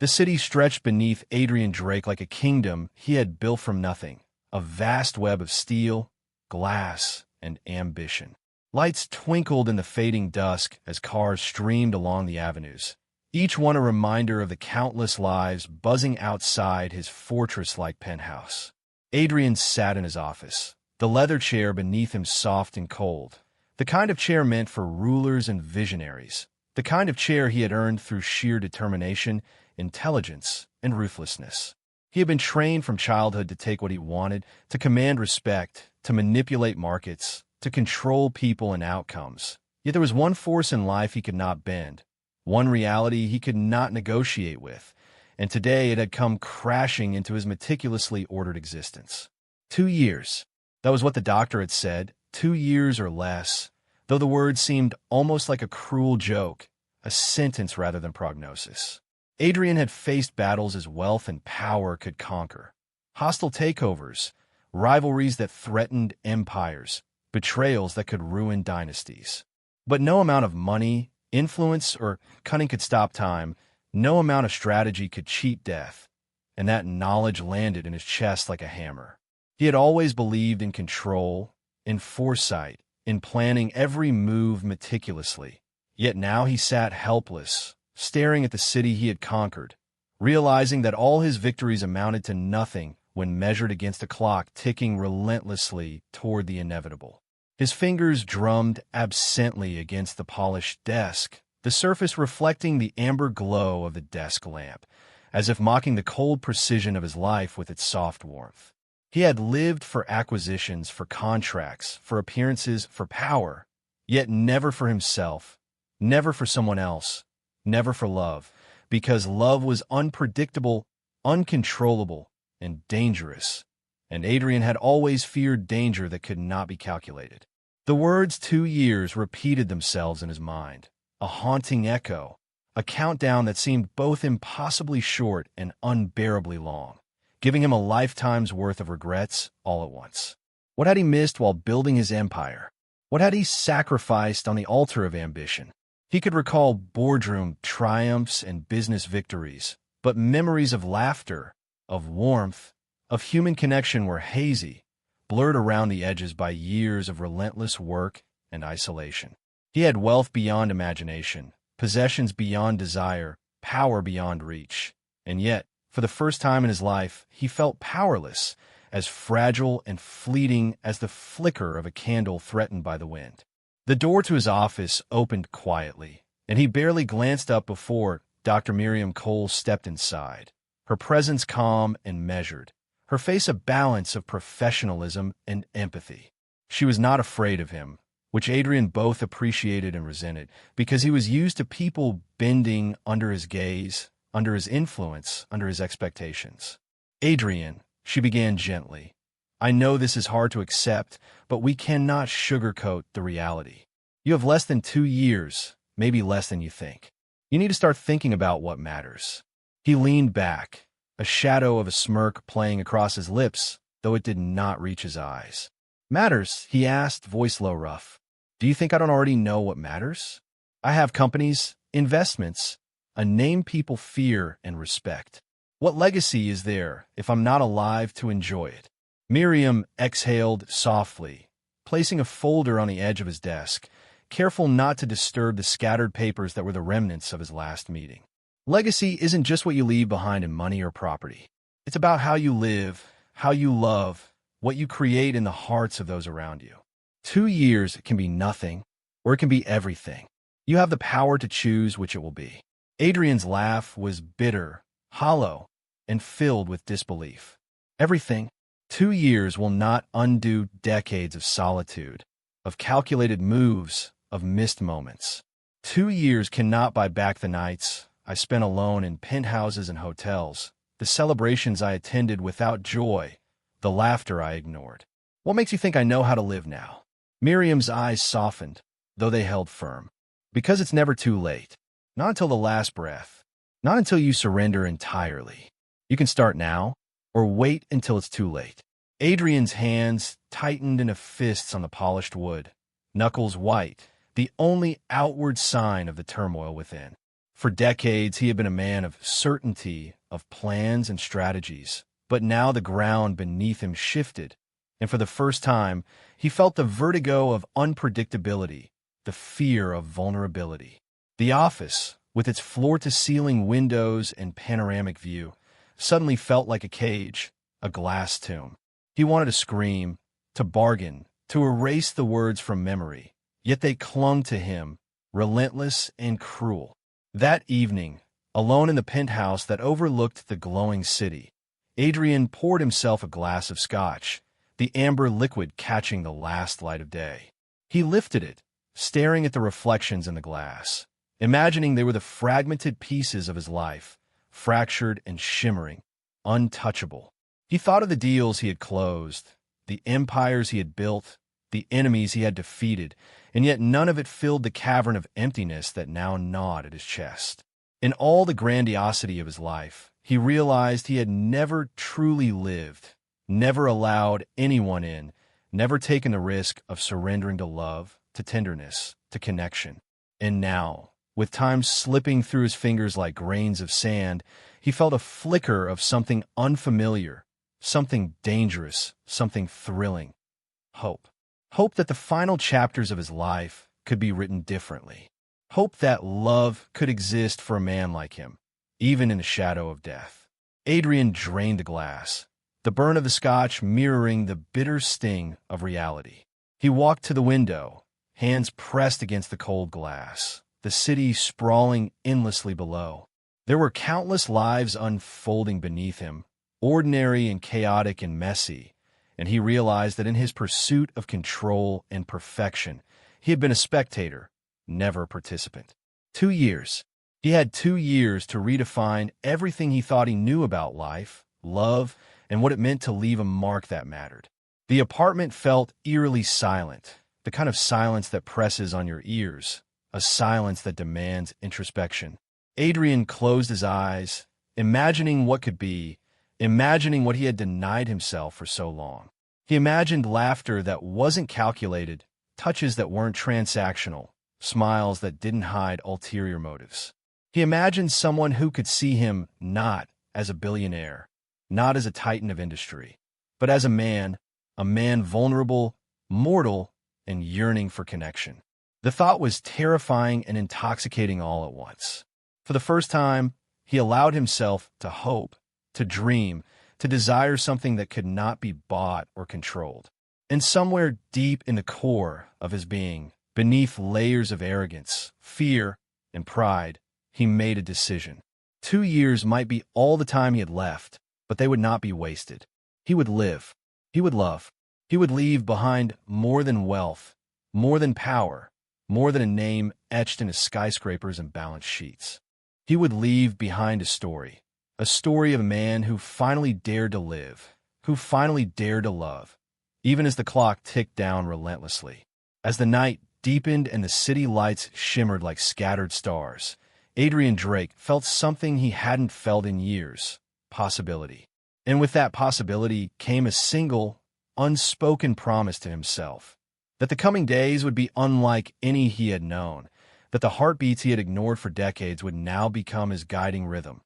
The city stretched beneath Adrian Drake like a kingdom he had built from nothing, a vast web of steel, glass, and ambition. Lights twinkled in the fading dusk as cars streamed along the avenues, each one a reminder of the countless lives buzzing outside his fortress-like penthouse. Adrian sat in his office, the leather chair beneath him soft and cold, the kind of chair meant for rulers and visionaries, the kind of chair he had earned through sheer determination, intelligence, and ruthlessness. He had been trained from childhood to take what he wanted, to command respect, to manipulate markets, to control people and outcomes. Yet there was one force in life he could not bend, one reality he could not negotiate with, and today it had come crashing into his meticulously ordered existence. 2 years. That was what the doctor had said, 2 years or less, though the word seemed almost like a cruel joke, a sentence rather than prognosis. Adrian had faced battles his wealth and power could conquer. Hostile takeovers, rivalries that threatened empires, betrayals that could ruin dynasties. But no amount of money, influence, or cunning could stop time. No amount of strategy could cheat death. And that knowledge landed in his chest like a hammer. He had always believed in control, in foresight, in planning every move meticulously. Yet now he sat helpless, staring at the city he had conquered, realizing that all his victories amounted to nothing when measured against a clock ticking relentlessly toward the inevitable. His fingers drummed absently against the polished desk, the surface reflecting the amber glow of the desk lamp, as if mocking the cold precision of his life with its soft warmth. He had lived for acquisitions, for contracts, for appearances, for power, yet never for himself, never for someone else, never for love, because love was unpredictable, uncontrollable, and dangerous, and Adrian had always feared danger that could not be calculated. The words 2 years repeated themselves in his mind, a haunting echo, a countdown that seemed both impossibly short and unbearably long, giving him a lifetime's worth of regrets all at once. What had he missed while building his empire? What had he sacrificed on the altar of ambition? He could recall boardroom triumphs and business victories, but memories of laughter, of warmth, of human connection were hazy, blurred around the edges by years of relentless work and isolation. He had wealth beyond imagination, possessions beyond desire, power beyond reach, and yet, for the first time in his life, he felt powerless, as fragile and fleeting as the flicker of a candle threatened by the wind. The door to his office opened quietly, and he barely glanced up before Dr. Miriam Cole stepped inside, her presence calm and measured, her face a balance of professionalism and empathy. She was not afraid of him, which Adrian both appreciated and resented, because he was used to people bending under his gaze, under his influence, under his expectations. "Adrian," she began gently, "I know this is hard to accept, but we cannot sugarcoat the reality. You have less than 2 years, maybe less than you think. You need to start thinking about what matters." He leaned back, a shadow of a smirk playing across his lips, though it did not reach his eyes. "Matters?" he asked, voice low rough. "Do you think I don't already know what matters? I have companies, investments, a name people fear and respect. What legacy is there if I'm not alive to enjoy it?" Miriam exhaled softly, placing a folder on the edge of his desk, careful not to disturb the scattered papers that were the remnants of his last meeting. "Legacy isn't just what you leave behind in money or property. It's about how you live, how you love, what you create in the hearts of those around you. 2 years can be nothing, or it can be everything. You have the power to choose which it will be." Adrian's laugh was bitter, hollow, and filled with disbelief. "Everything? 2 years will not undo decades of solitude, of calculated moves, of missed moments. 2 years cannot buy back the nights I spent alone in penthouses and hotels, the celebrations I attended without joy, the laughter I ignored. What makes you think I know how to live now?" Miriam's eyes softened, though they held firm. "Because it's never too late. Not until the last breath. Not until you surrender entirely. You can start now, or wait until it's too late." Adrian's hands tightened into fists on the polished wood, knuckles white, the only outward sign of the turmoil within. For decades, he had been a man of certainty, of plans and strategies. But now the ground beneath him shifted, and for the first time, he felt the vertigo of unpredictability, the fear of vulnerability. The office, with its floor-to-ceiling windows and panoramic view, suddenly felt like a cage, a glass tomb. He wanted to scream, to bargain, to erase the words from memory, yet they clung to him, relentless and cruel. That evening, alone in the penthouse that overlooked the glowing city, Adrian poured himself a glass of scotch, the amber liquid catching the last light of day. He lifted it, staring at the reflections in the glass, imagining they were the fragmented pieces of his life, fractured and shimmering, untouchable. He thought of the deals he had closed, the empires he had built, the enemies he had defeated, and yet none of it filled the cavern of emptiness that now gnawed at his chest. In all the grandiosity of his life, he realized he had never truly lived, never allowed anyone in, never taken the risk of surrendering to love, to tenderness, to connection. And now, with time slipping through his fingers like grains of sand, he felt a flicker of something unfamiliar, something dangerous, something thrilling. Hope. Hope that the final chapters of his life could be written differently. Hope that love could exist for a man like him, even in the shadow of death. Adrian drained the glass, the burn of the scotch mirroring the bitter sting of reality. He walked to the window, hands pressed against the cold glass, the city sprawling endlessly below. There were countless lives unfolding beneath him, ordinary and chaotic and messy, and he realized that in his pursuit of control and perfection, he had been a spectator, never a participant. 2 years. He had 2 years to redefine everything he thought he knew about life, love, and what it meant to leave a mark that mattered. The apartment felt eerily silent, the kind of silence that presses on your ears, a silence that demands introspection. Adrian closed his eyes, imagining what could be, imagining what he had denied himself for so long. He imagined laughter that wasn't calculated, touches that weren't transactional, smiles that didn't hide ulterior motives. He imagined someone who could see him not as a billionaire, not as a titan of industry, but as a man vulnerable, mortal, and yearning for connection. The thought was terrifying and intoxicating all at once. For the first time, he allowed himself to hope, to dream, to desire something that could not be bought or controlled. And somewhere deep in the core of his being, beneath layers of arrogance, fear, and pride, he made a decision. 2 years might be all the time he had left, but they would not be wasted. He would live. He would love. He would leave behind more than wealth, more than power, more than a name etched into skyscrapers and balance sheets. He would leave behind a story of a man who finally dared to live, who finally dared to love, even as the clock ticked down relentlessly. As the night deepened and the city lights shimmered like scattered stars, Adrian Drake felt something he hadn't felt in years, possibility. And with that possibility came a single, unspoken promise to himself, that the coming days would be unlike any he had known, that the heartbeats he had ignored for decades would now become his guiding rhythm,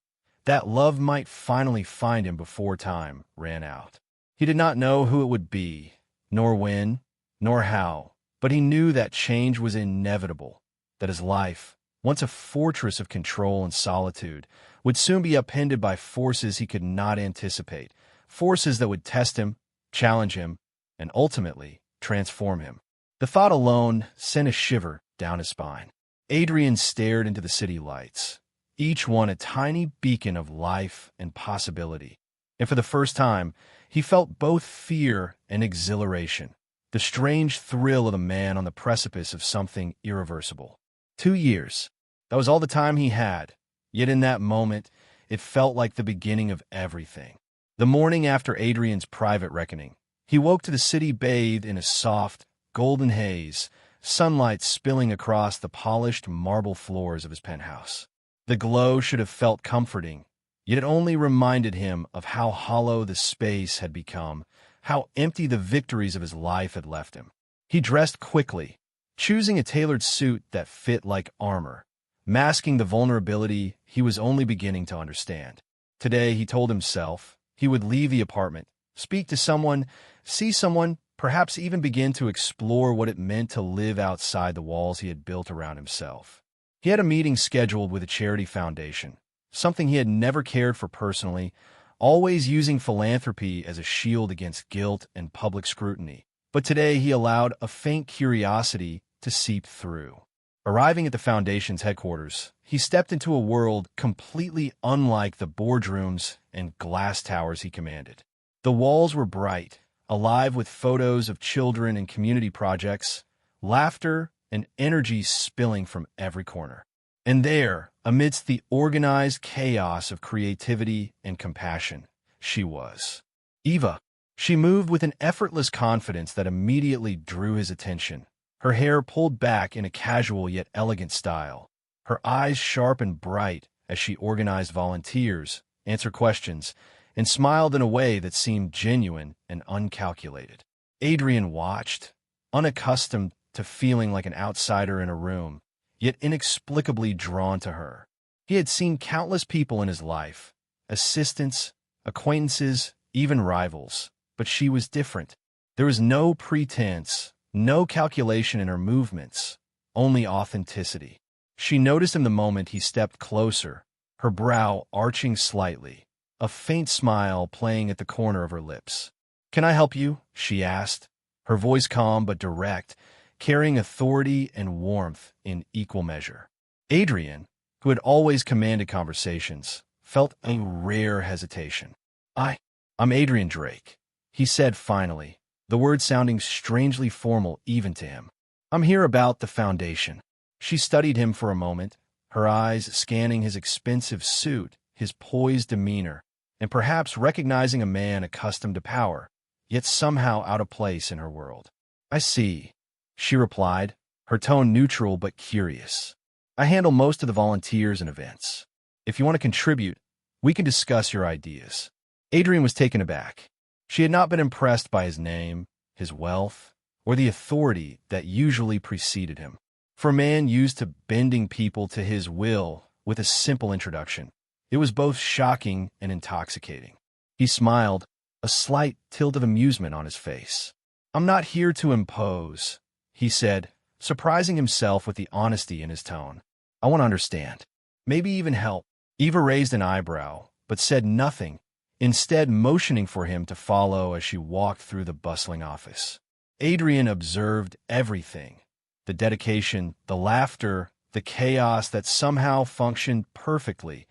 that love might finally find him before time ran out. He did not know who it would be, nor when, nor how, but he knew that change was inevitable, that his life, once a fortress of control and solitude, would soon be upended by forces he could not anticipate, forces that would test him, challenge him, and ultimately transform him. The thought alone sent a shiver down his spine. Adrian stared into the city lights, each one a tiny beacon of life and possibility. And for the first time, he felt both fear and exhilaration, the strange thrill of the man on the precipice of something irreversible. 2 years. That was all the time he had, yet in that moment, it felt like the beginning of everything. The morning after Adrian's private reckoning, he woke to the city bathed in a soft, golden haze, sunlight spilling across the polished marble floors of his penthouse. The glow should have felt comforting, yet it only reminded him of how hollow the space had become, how empty the victories of his life had left him. He dressed quickly, choosing a tailored suit that fit like armor, masking the vulnerability he was only beginning to understand. Today, he told himself, he would leave the apartment, speak to someone, see someone, perhaps even begin to explore what it meant to live outside the walls he had built around himself. He had a meeting scheduled with a charity foundation, something he had never cared for personally, always using philanthropy as a shield against guilt and public scrutiny. But today he allowed a faint curiosity to seep through. Arriving at the foundation's headquarters, he stepped into a world completely unlike the boardrooms and glass towers he commanded. The walls were bright, alive with photos of children and community projects, laughter and energy spilling from every corner. And there, amidst the organized chaos of creativity and compassion, she was. Eva. She moved with an effortless confidence that immediately drew his attention. Her hair pulled back in a casual yet elegant style. Her eyes sharp and bright as she organized volunteers, answered questions, and smiled in a way that seemed genuine and uncalculated. Adrian watched, unaccustomed to feeling like an outsider in a room, yet inexplicably drawn to her. He had seen countless people in his life, assistants, acquaintances, even rivals, but she was different. There was no pretense, no calculation in her movements, only authenticity. She noticed him the moment he stepped closer, her brow arching slightly, a faint smile playing at the corner of her lips. "Can I help you?" she asked, her voice calm but direct, carrying authority and warmth in equal measure. Adrian, who had always commanded conversations, felt a rare hesitation. I'm Adrian Drake," he said finally, the words sounding strangely formal even to him. "I'm here about the foundation." She studied him for a moment, her eyes scanning his expensive suit, his poised demeanor, and perhaps recognizing a man accustomed to power, yet somehow out of place in her world. "I see," she replied, her tone neutral but curious. "I handle most of the volunteers and events. If you want to contribute, we can discuss your ideas." Adrian was taken aback. She had not been impressed by his name, his wealth, or the authority that usually preceded him. For a man used to bending people to his will with a simple introduction, it was both shocking and intoxicating. He smiled, a slight tilt of amusement on his face. "I'm not here to impose," he said, surprising himself with the honesty in his tone. "I want to understand. Maybe even help." Eva raised an eyebrow, but said nothing, instead motioning for him to follow as she walked through the bustling office. Adrian observed everything, the dedication, the laughter, the chaos that somehow functioned perfectly,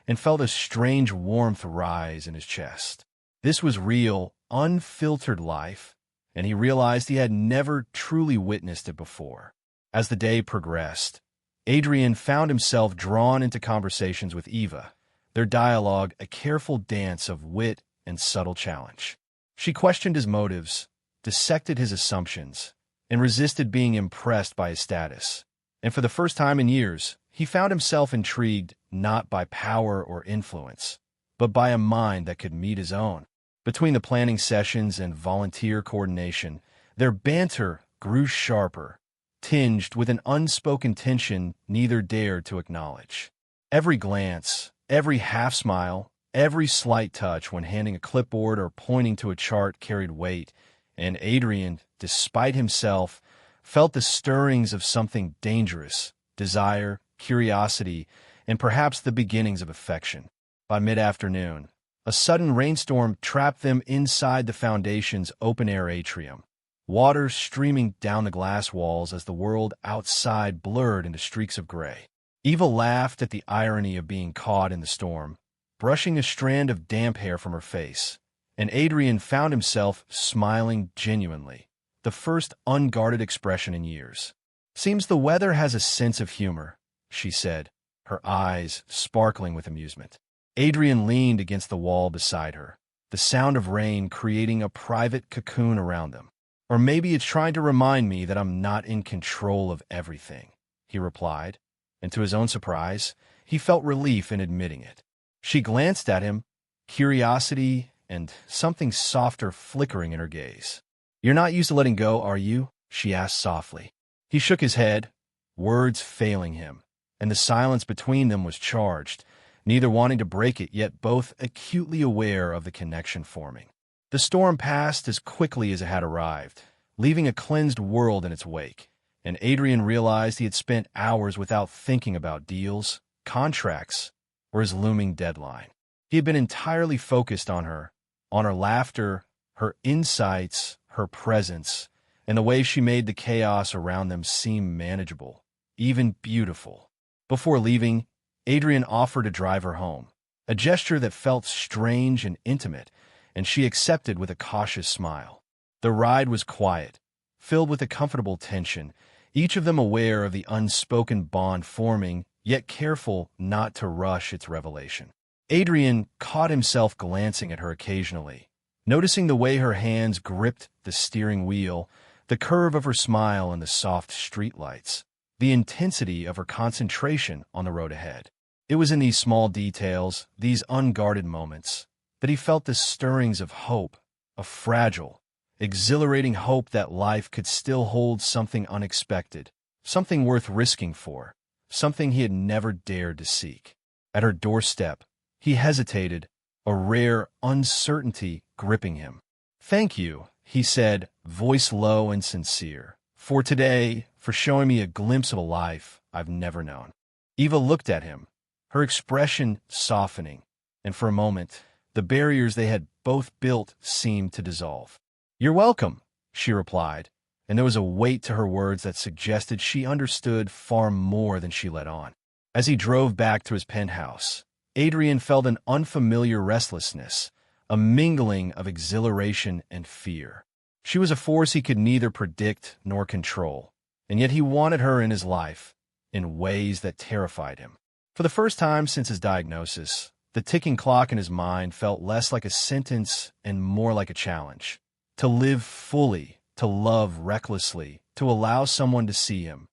and felt a strange warmth rise in his chest. This was real, unfiltered life, and he realized he had never truly witnessed it before. As the day progressed, Adrian found himself drawn into conversations with Eva, their dialogue a careful dance of wit and subtle challenge. She questioned his motives, dissected his assumptions, and resisted being impressed by his status. And for the first time in years, he found himself intrigued not by power or influence, but by a mind that could meet his own. Between the planning sessions and volunteer coordination, their banter grew sharper, tinged with an unspoken tension neither dared to acknowledge. Every glance, every half-smile, every slight touch when handing a clipboard or pointing to a chart carried weight, and Adrian, despite himself, felt the stirrings of something dangerous, desire, curiosity, and perhaps the beginnings of affection. By mid-afternoon, a sudden rainstorm trapped them inside the foundation's open-air atrium, water streaming down the glass walls as the world outside blurred into streaks of gray. Eva laughed at the irony of being caught in the storm, brushing a strand of damp hair from her face, and Adrian found himself smiling genuinely, the first unguarded expression in years. "Seems the weather has a sense of humor," she said, her eyes sparkling with amusement. Adrian leaned against the wall beside her, the sound of rain creating a private cocoon around them. "Or maybe it's trying to remind me that I'm not in control of everything," he replied, and to his own surprise, he felt relief in admitting it. She glanced at him, curiosity and something softer flickering in her gaze. "You're not used to letting go, are you?" she asked softly. He shook his head, words failing him, and the silence between them was charged, neither wanting to break it, yet both acutely aware of the connection forming. The storm passed as quickly as it had arrived, leaving a cleansed world in its wake, and Adrian realized he had spent hours without thinking about deals, contracts, or his looming deadline. He had been entirely focused on her laughter, her insights, her presence, and the way she made the chaos around them seem manageable, even beautiful. Before leaving, Adrian offered to drive her home, a gesture that felt strange and intimate, and she accepted with a cautious smile. The ride was quiet, filled with a comfortable tension, each of them aware of the unspoken bond forming, yet careful not to rush its revelation. Adrian caught himself glancing at her occasionally, noticing the way her hands gripped the steering wheel, the curve of her smile and the soft streetlights, the intensity of her concentration on the road ahead. It was in these small details, these unguarded moments, that he felt the stirrings of hope, a fragile, exhilarating hope that life could still hold something unexpected, something worth risking for, something he had never dared to seek. At her doorstep, he hesitated, a rare uncertainty gripping him. "Thank you," he said, voice low and sincere, "for today, for showing me a glimpse of a life I've never known." Eva looked at him, her expression softening, and for a moment, the barriers they had both built seemed to dissolve. "You're welcome," she replied, and there was a weight to her words that suggested she understood far more than she let on. As he drove back to his penthouse, Adrian felt an unfamiliar restlessness, a mingling of exhilaration and fear. She was a force he could neither predict nor control, and yet he wanted her in his life in ways that terrified him. For the first time since his diagnosis, the ticking clock in his mind felt less like a sentence and more like a challenge. To live fully, to love recklessly, to allow someone to see him,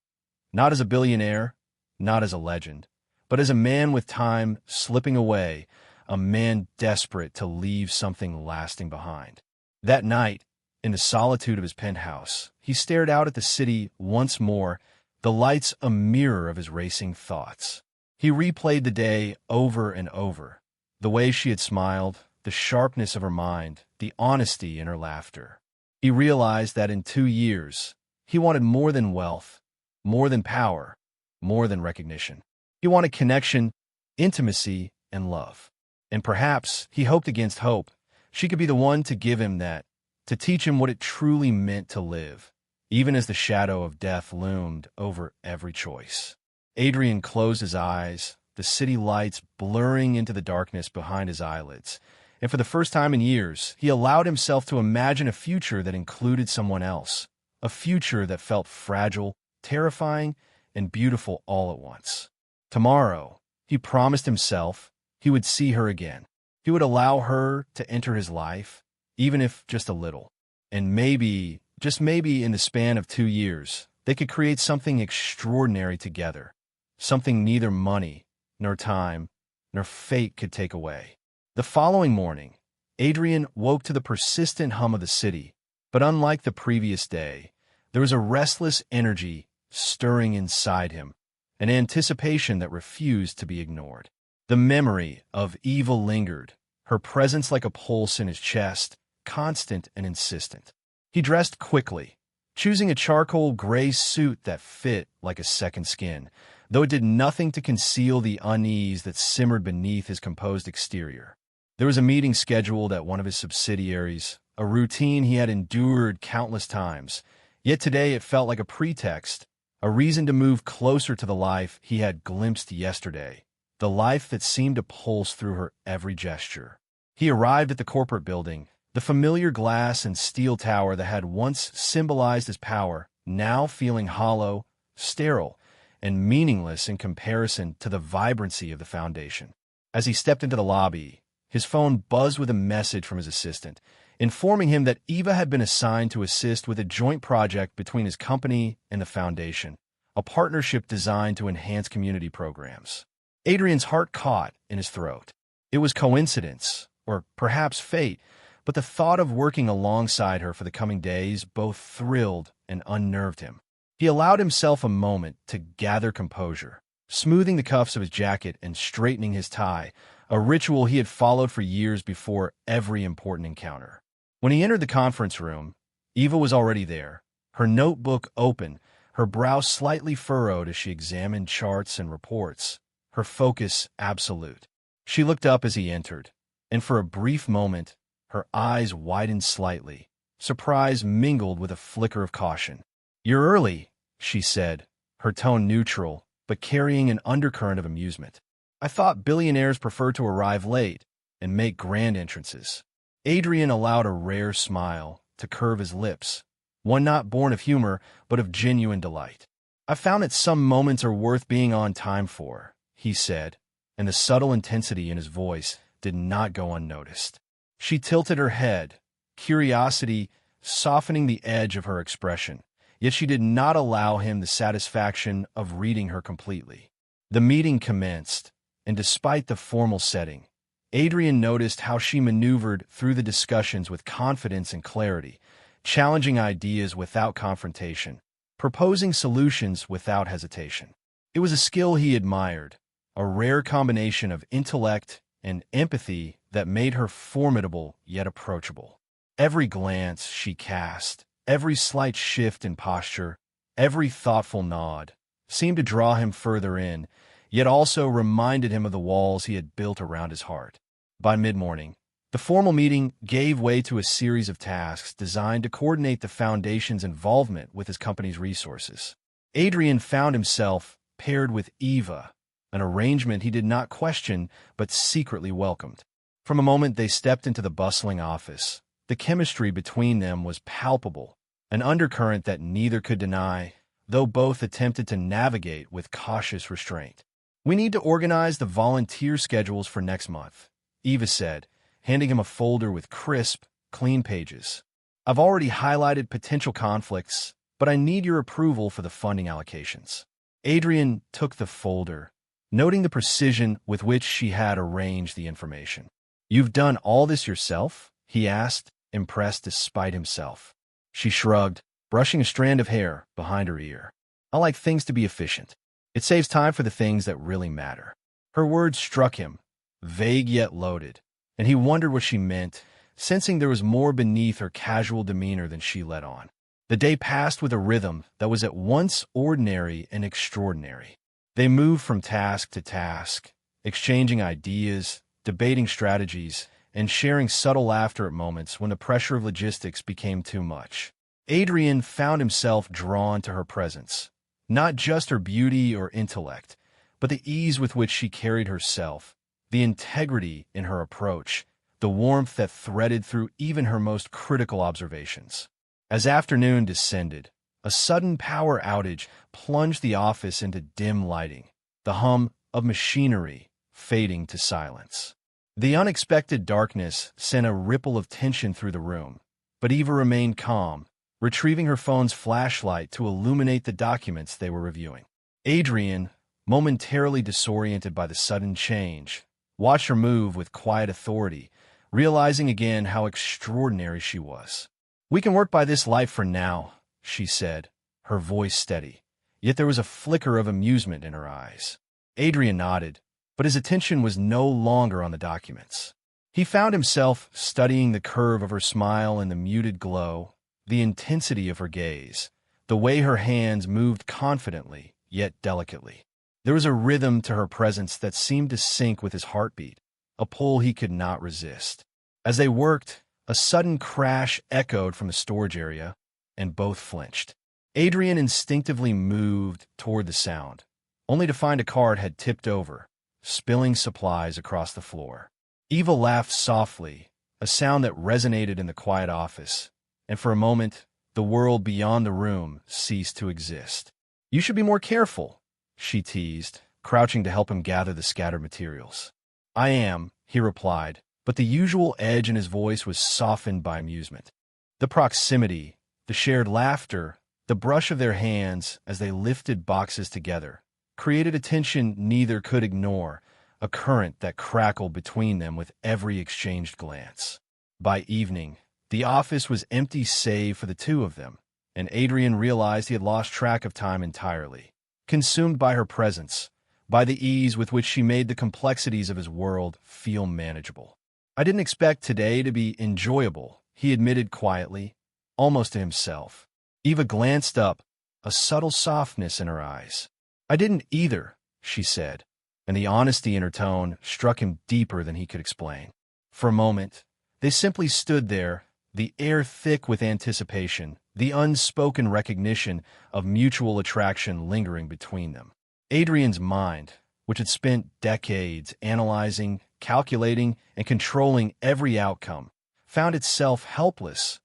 not as a billionaire, not as a legend, but as a man with time slipping away, a man desperate to leave something lasting behind. That night, in the solitude of his penthouse, he stared out at the city once more, the lights a mirror of his racing thoughts. He replayed the day over and over, the way she had smiled, the sharpness of her mind, the honesty in her laughter. He realized that in 2 years, he wanted more than wealth, more than power, more than recognition. He wanted connection, intimacy, and love. And perhaps, he hoped against hope, she could be the one to give him that, to teach him what it truly meant to live, even as the shadow of death loomed over every choice. Adrian closed his eyes, the city lights blurring into the darkness behind his eyelids, and for the first time in years, he allowed himself to imagine a future that included someone else, a future that felt fragile, terrifying, and beautiful all at once. Tomorrow, he promised himself, he would see her again. He would allow her to enter his life, even if just a little. And maybe, just maybe in the span of 2 years, they could create something extraordinary together, something neither money, nor time, nor fate could take away. The following morning, Adrian woke to the persistent hum of the city, but unlike the previous day, there was a restless energy stirring inside him, an anticipation that refused to be ignored. The memory of Eva lingered, her presence like a pulse in his chest, constant and insistent. He dressed quickly, choosing a charcoal gray suit that fit like a second skin, though it did nothing to conceal the unease that simmered beneath his composed exterior. There was a meeting scheduled at one of his subsidiaries, a routine he had endured countless times, yet today it felt like a pretext, a reason to move closer to the life he had glimpsed yesterday, the life that seemed to pulse through her every gesture. He arrived at the corporate building, the familiar glass and steel tower that had once symbolized his power, now feeling hollow, sterile, and meaningless in comparison to the vibrancy of the foundation. As he stepped into the lobby, his phone buzzed with a message from his assistant, informing him that Eva had been assigned to assist with a joint project between his company and the foundation, a partnership designed to enhance community programs. Adrian's heart caught in his throat. It was coincidence, or perhaps fate, but the thought of working alongside her for the coming days both thrilled and unnerved him. He allowed himself a moment to gather composure. smoothing the cuffs of his jacket and straightening his tie, a ritual he had followed for years before every important encounter. When he entered the conference room, Eva was already there, her notebook open, her brow slightly furrowed as she examined charts and reports, her focus absolute. She looked up as he entered, and for a brief moment, her eyes widened slightly, surprise mingled with a flicker of caution. "You're early," she said, her tone neutral, but carrying an undercurrent of amusement. "I thought billionaires prefer to arrive late and make grand entrances." Adrian allowed a rare smile to curve his lips, one not born of humor, but of genuine delight. "I found that some moments are worth being on time for," he said, and the subtle intensity in his voice did not go unnoticed. She tilted her head, curiosity softening the edge of her expression, yet she did not allow him the satisfaction of reading her completely. The meeting commenced, and despite the formal setting, Adrian noticed how she maneuvered through the discussions with confidence and clarity, challenging ideas without confrontation, proposing solutions without hesitation. It was a skill he admired, a rare combination of intellect and empathy that made her formidable yet approachable. Every glance she cast, every slight shift in posture, every thoughtful nod seemed to draw him further in, yet also reminded him of the walls he had built around his heart. By mid-morning, the formal meeting gave way to a series of tasks designed to coordinate the foundation's involvement with his company's resources. Adrian found himself paired with Eva, an arrangement he did not question but secretly welcomed. From the moment they stepped into the bustling office, the chemistry between them was palpable, an undercurrent that neither could deny, though both attempted to navigate with cautious restraint. "We need to organize the volunteer schedules for next month," Eva said, handing him a folder with crisp, clean pages. "I've already highlighted potential conflicts, but I need your approval for the funding allocations." Adrian took the folder, noting the precision with which she had arranged the information. "You've done all this yourself?" he asked, impressed despite himself. She shrugged, brushing a strand of hair behind her ear. "I like things to be efficient. It saves time for the things that really matter." Her words struck him, vague yet loaded, and he wondered what she meant, sensing there was more beneath her casual demeanor than she let on. The day passed with a rhythm that was at once ordinary and extraordinary. They moved from task to task, exchanging ideas, debating strategies, and sharing subtle laughter at moments when the pressure of logistics became too much. Adrian found himself drawn to her presence, not just her beauty or intellect, but the ease with which she carried herself, the integrity in her approach, the warmth that threaded through even her most critical observations. As afternoon descended, a sudden power outage plunged the office into dim lighting, the hum of machinery fading to silence. The unexpected darkness sent a ripple of tension through the room, but Eva remained calm, retrieving her phone's flashlight to illuminate the documents they were reviewing. Adrian, momentarily disoriented by the sudden change, watched her move with quiet authority, realizing again how extraordinary she was. "We can work by this light for now," she said, her voice steady, yet there was a flicker of amusement in her eyes. Adrian nodded, but his attention was no longer on the documents. He found himself studying the curve of her smile and the muted glow, the intensity of her gaze, the way her hands moved confidently yet delicately. There was a rhythm to her presence that seemed to sync with his heartbeat, a pull he could not resist. As they worked, a sudden crash echoed from the storage area, and both flinched. Adrian instinctively moved toward the sound, only to find a cart had tipped over, spilling supplies across the floor. Eva laughed softly, a sound that resonated in the quiet office, and for a moment, the world beyond the room ceased to exist. "You should be more careful," she teased, crouching to help him gather the scattered materials. "I am," he replied, but the usual edge in his voice was softened by amusement. The proximity, the shared laughter, the brush of their hands as they lifted boxes together, created a tension neither could ignore, a current that crackled between them with every exchanged glance. By evening, the office was empty save for the two of them, and Adrian realized he had lost track of time entirely. Consumed by her presence, by the ease with which she made the complexities of his world feel manageable. "I didn't expect today to be enjoyable," he admitted quietly, almost to himself. Eva glanced up, a subtle softness in her eyes. "I didn't either," she said, and the honesty in her tone struck him deeper than he could explain. For a moment, they simply stood there, the air thick with anticipation, the unspoken recognition of mutual attraction lingering between them. Adrian's mind, which had spent decades analyzing, calculating, and controlling every outcome, found itself helpless,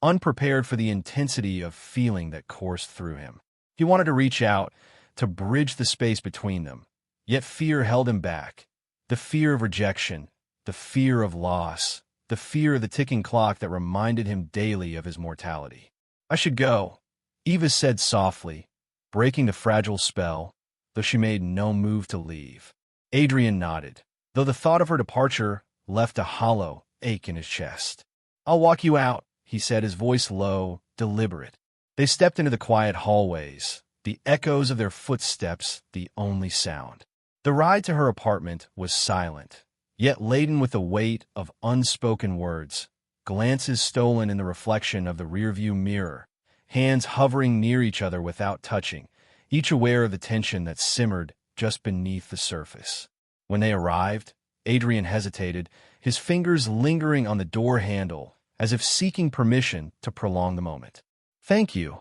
unprepared for the intensity of feeling that coursed through him. He wanted to reach out, to bridge the space between them, yet fear held him back. The fear of rejection, the fear of loss, the fear of the ticking clock that reminded him daily of his mortality. "I should go," Eva said softly, breaking the fragile spell, though she made no move to leave. Adrian nodded, though the thought of her departure left a hollow ache in his chest. "I'll walk you out," he said, his voice low, deliberate. They stepped into the quiet hallways, the echoes of their footsteps the only sound. The ride to her apartment was silent, yet laden with the weight of unspoken words, glances stolen in the reflection of the rearview mirror, hands hovering near each other without touching, each aware of the tension that simmered just beneath the surface. When they arrived, Adrian hesitated, his fingers lingering on the door handle, as if seeking permission to prolong the moment. "Thank you,"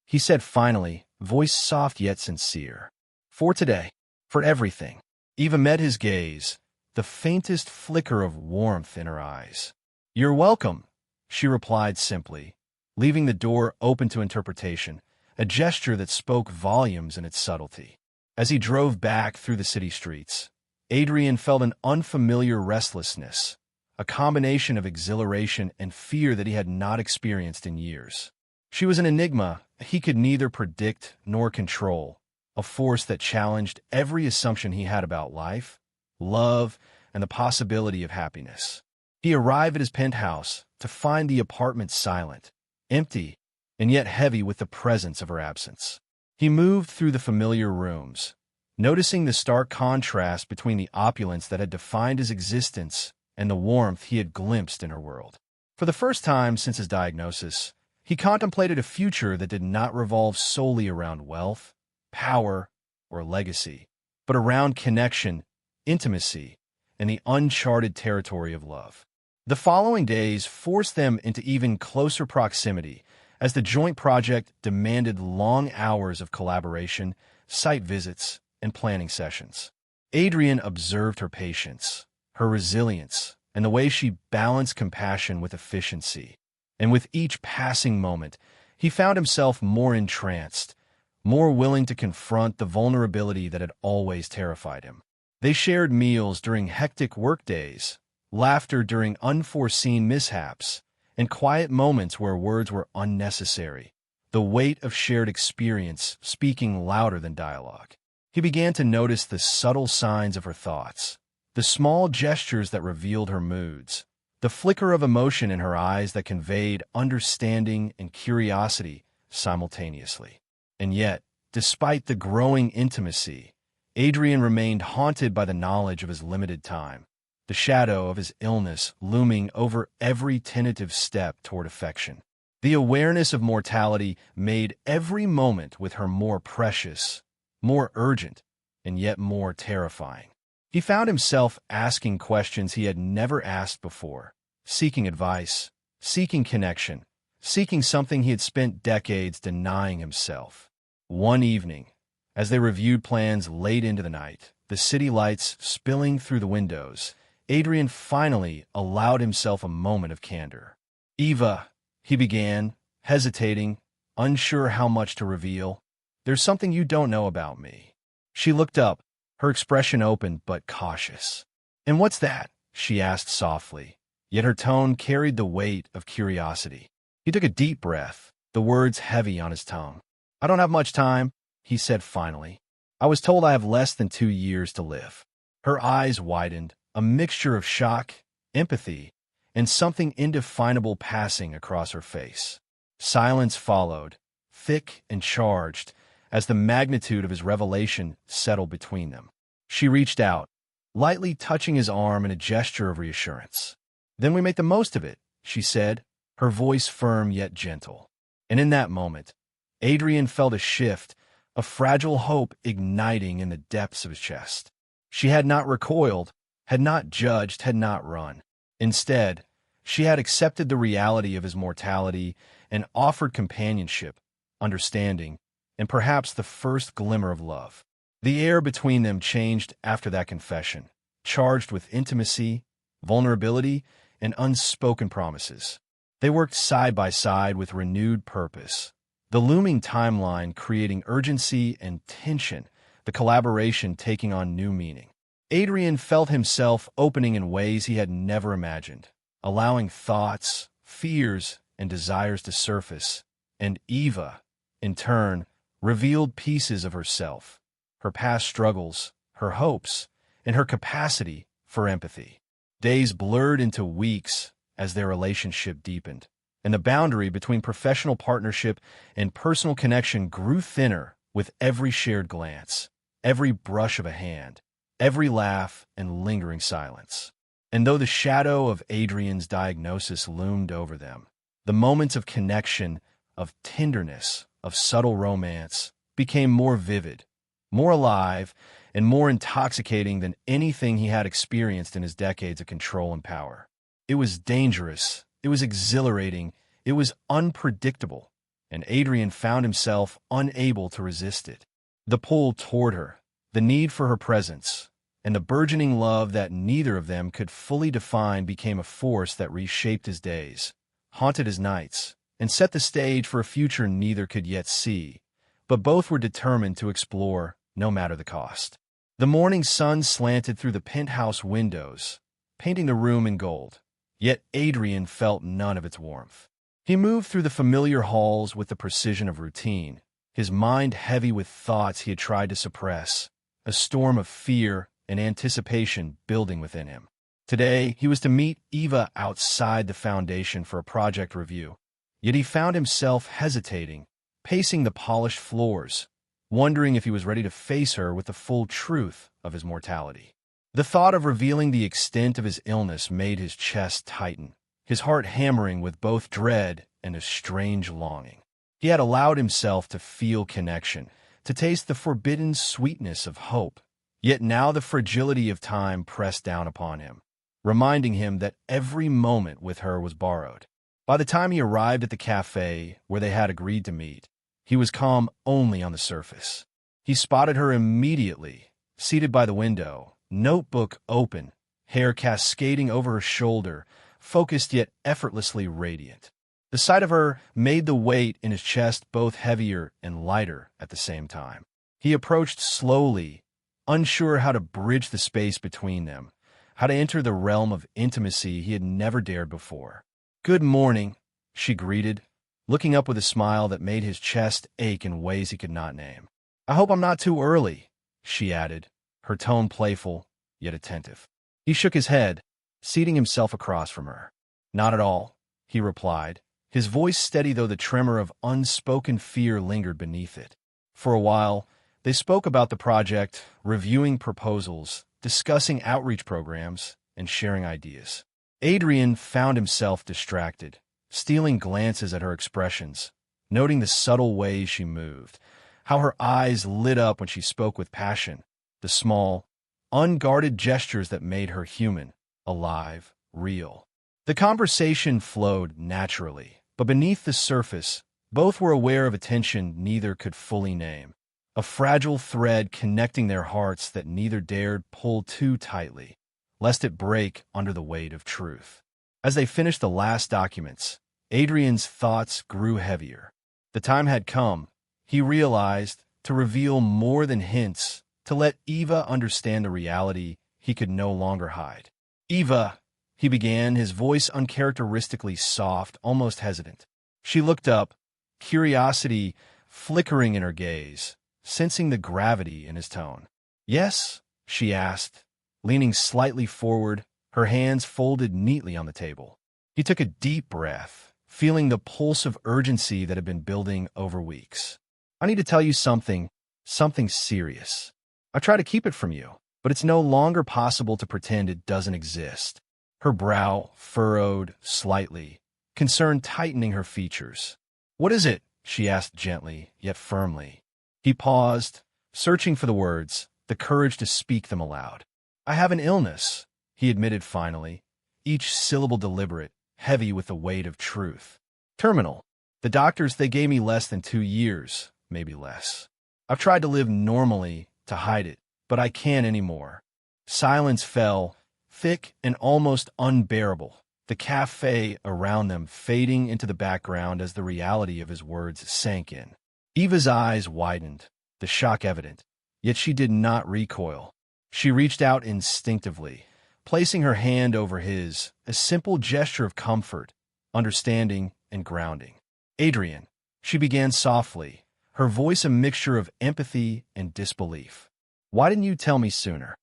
he said finally, voice soft yet sincere. "For today. For everything." Eva met his gaze, the faintest flicker of warmth in her eyes. "You're welcome," she replied simply, leaving the door open to interpretation, a gesture that spoke volumes in its subtlety. As he drove back through the city streets, Adrian felt an unfamiliar restlessness, a combination of exhilaration and fear that he had not experienced in years. She was an enigma he could neither predict nor control, a force that challenged every assumption he had about life, love, and the possibility of happiness. He arrived at his penthouse to find the apartment silent, empty, and yet heavy with the presence of her absence. He moved through the familiar rooms, noticing the stark contrast between the opulence that had defined his existence and the warmth he had glimpsed in her world. For the first time since his diagnosis, he contemplated a future that did not revolve solely around wealth, power, or legacy, but around connection, intimacy, and the uncharted territory of love. The following days forced them into even closer proximity, as the joint project demanded long hours of collaboration, site visits, and planning sessions. Adrian observed her patience, her resilience, and the way she balanced compassion with efficiency. And with each passing moment, he found himself more entranced, more willing to confront the vulnerability that had always terrified him. They shared meals during hectic workdays, laughter during unforeseen mishaps, and quiet moments where words were unnecessary, the weight of shared experience speaking louder than dialogue. He began to notice the subtle signs of her thoughts, the small gestures that revealed her moods, the flicker of emotion in her eyes that conveyed understanding and curiosity simultaneously. And yet, despite the growing intimacy, Adrian remained haunted by the knowledge of his limited time, the shadow of his illness looming over every tentative step toward affection. The awareness of mortality made every moment with her more precious, more urgent, and yet more terrifying. He found himself asking questions he had never asked before, seeking advice, seeking connection, seeking something he had spent decades denying himself. One evening, as they reviewed plans late into the night, the city lights spilling through the windows, Adrian finally allowed himself a moment of candor. "Eva," he began, hesitating, unsure how much to reveal, "there's something you don't know about me." She looked up, her expression open but cautious. "And what's that?" she asked softly, yet her tone carried the weight of curiosity. He took a deep breath, the words heavy on his tongue. "I don't have much time," he said finally. "I was told I have less than 2 years to live." Her eyes widened, a mixture of shock, empathy, and something indefinable passing across her face. Silence followed, thick and charged, as the magnitude of his revelation settled between them. She reached out, lightly touching his arm in a gesture of reassurance. "Then we make the most of it," she said, her voice firm yet gentle. And in that moment, Adrian felt a shift, a fragile hope igniting in the depths of his chest. She had not recoiled, had not judged, had not run. Instead, she had accepted the reality of his mortality and offered companionship, understanding, and perhaps the first glimmer of love. The air between them changed after that confession, charged with intimacy, vulnerability, and unspoken promises. They worked side by side with renewed purpose, the looming timeline creating urgency and tension, the collaboration taking on new meaning. Adrian felt himself opening in ways he had never imagined, allowing thoughts, fears, and desires to surface, and Eva, in turn, revealed pieces of herself, her past struggles, her hopes, and her capacity for empathy. Days blurred into weeks as their relationship deepened, and the boundary between professional partnership and personal connection grew thinner with every shared glance, every brush of a hand, every laugh and lingering silence. And though the shadow of Adrian's diagnosis loomed over them, the moments of connection, of tenderness, of subtle romance became more vivid, more alive, and more intoxicating than anything he had experienced in his decades of control and power. It was dangerous, it was exhilarating, it was unpredictable, and Adrian found himself unable to resist it. The pull toward her, the need for her presence, and the burgeoning love that neither of them could fully define became a force that reshaped his days, haunted his nights, and set the stage for a future neither could yet see, but both were determined to explore, no matter the cost. The morning sun slanted through the penthouse windows, painting the room in gold, yet Adrian felt none of its warmth. He moved through the familiar halls with the precision of routine, his mind heavy with thoughts he had tried to suppress, a storm of fear and anticipation building within him. Today, he was to meet Eva outside the foundation for a project review, yet he found himself hesitating, pacing the polished floors, wondering if he was ready to face her with the full truth of his mortality. The thought of revealing the extent of his illness made his chest tighten, his heart hammering with both dread and a strange longing. He had allowed himself to feel connection, to taste the forbidden sweetness of hope, yet now the fragility of time pressed down upon him, reminding him that every moment with her was borrowed. By the time he arrived at the cafe where they had agreed to meet, he was calm only on the surface. He spotted her immediately, seated by the window, notebook open, hair cascading over her shoulder, focused yet effortlessly radiant. The sight of her made the weight in his chest both heavier and lighter at the same time. He approached slowly, unsure how to bridge the space between them, how to enter the realm of intimacy he had never dared before. "Good morning," she greeted, looking up with a smile that made his chest ache in ways he could not name. "I hope I'm not too early," she added, her tone playful, yet attentive. He shook his head, seating himself across from her. "Not at all," he replied, his voice steady though the tremor of unspoken fear lingered beneath it. For a while, they spoke about the project, reviewing proposals, discussing outreach programs, and sharing ideas. Adrian found himself distracted, stealing glances at her expressions, noting the subtle ways she moved, how her eyes lit up when she spoke with passion, the small, unguarded gestures that made her human, alive, real. The conversation flowed naturally, but beneath the surface, both were aware of a tension neither could fully name, a fragile thread connecting their hearts that neither dared pull too tightly, lest it break under the weight of truth. As they finished the last documents, Adrian's thoughts grew heavier. The time had come, he realized, to reveal more than hints, to let Eva understand the reality he could no longer hide. "Eva," he began, his voice uncharacteristically soft, almost hesitant. She looked up, curiosity flickering in her gaze, sensing the gravity in his tone. "Yes?" she asked, leaning slightly forward, her hands folded neatly on the table. He took a deep breath, feeling the pulse of urgency that had been building over weeks. "I need to tell you something serious. I try to keep it from you, but but it's no longer possible to pretend it doesn't exist. Her brow furrowed slightly, concern tightening her features. "What is it?" she asked gently, yet firmly. He paused, searching for the words, the courage to speak them aloud. "I have an illness," he admitted finally, each syllable deliberate, heavy with the weight of truth. "Terminal. The doctors, they gave me less than 2 years, maybe less. I've tried to live normally, to hide it, but I can't anymore." Silence fell, thick and almost unbearable, the cafe around them fading into the background as the reality of his words sank in. Eva's eyes widened, the shock evident, yet she did not recoil. She reached out instinctively, placing her hand over his, a simple gesture of comfort, understanding, and grounding. "Adrian," she began softly, her voice a mixture of empathy and disbelief. "Why didn't you tell me sooner?"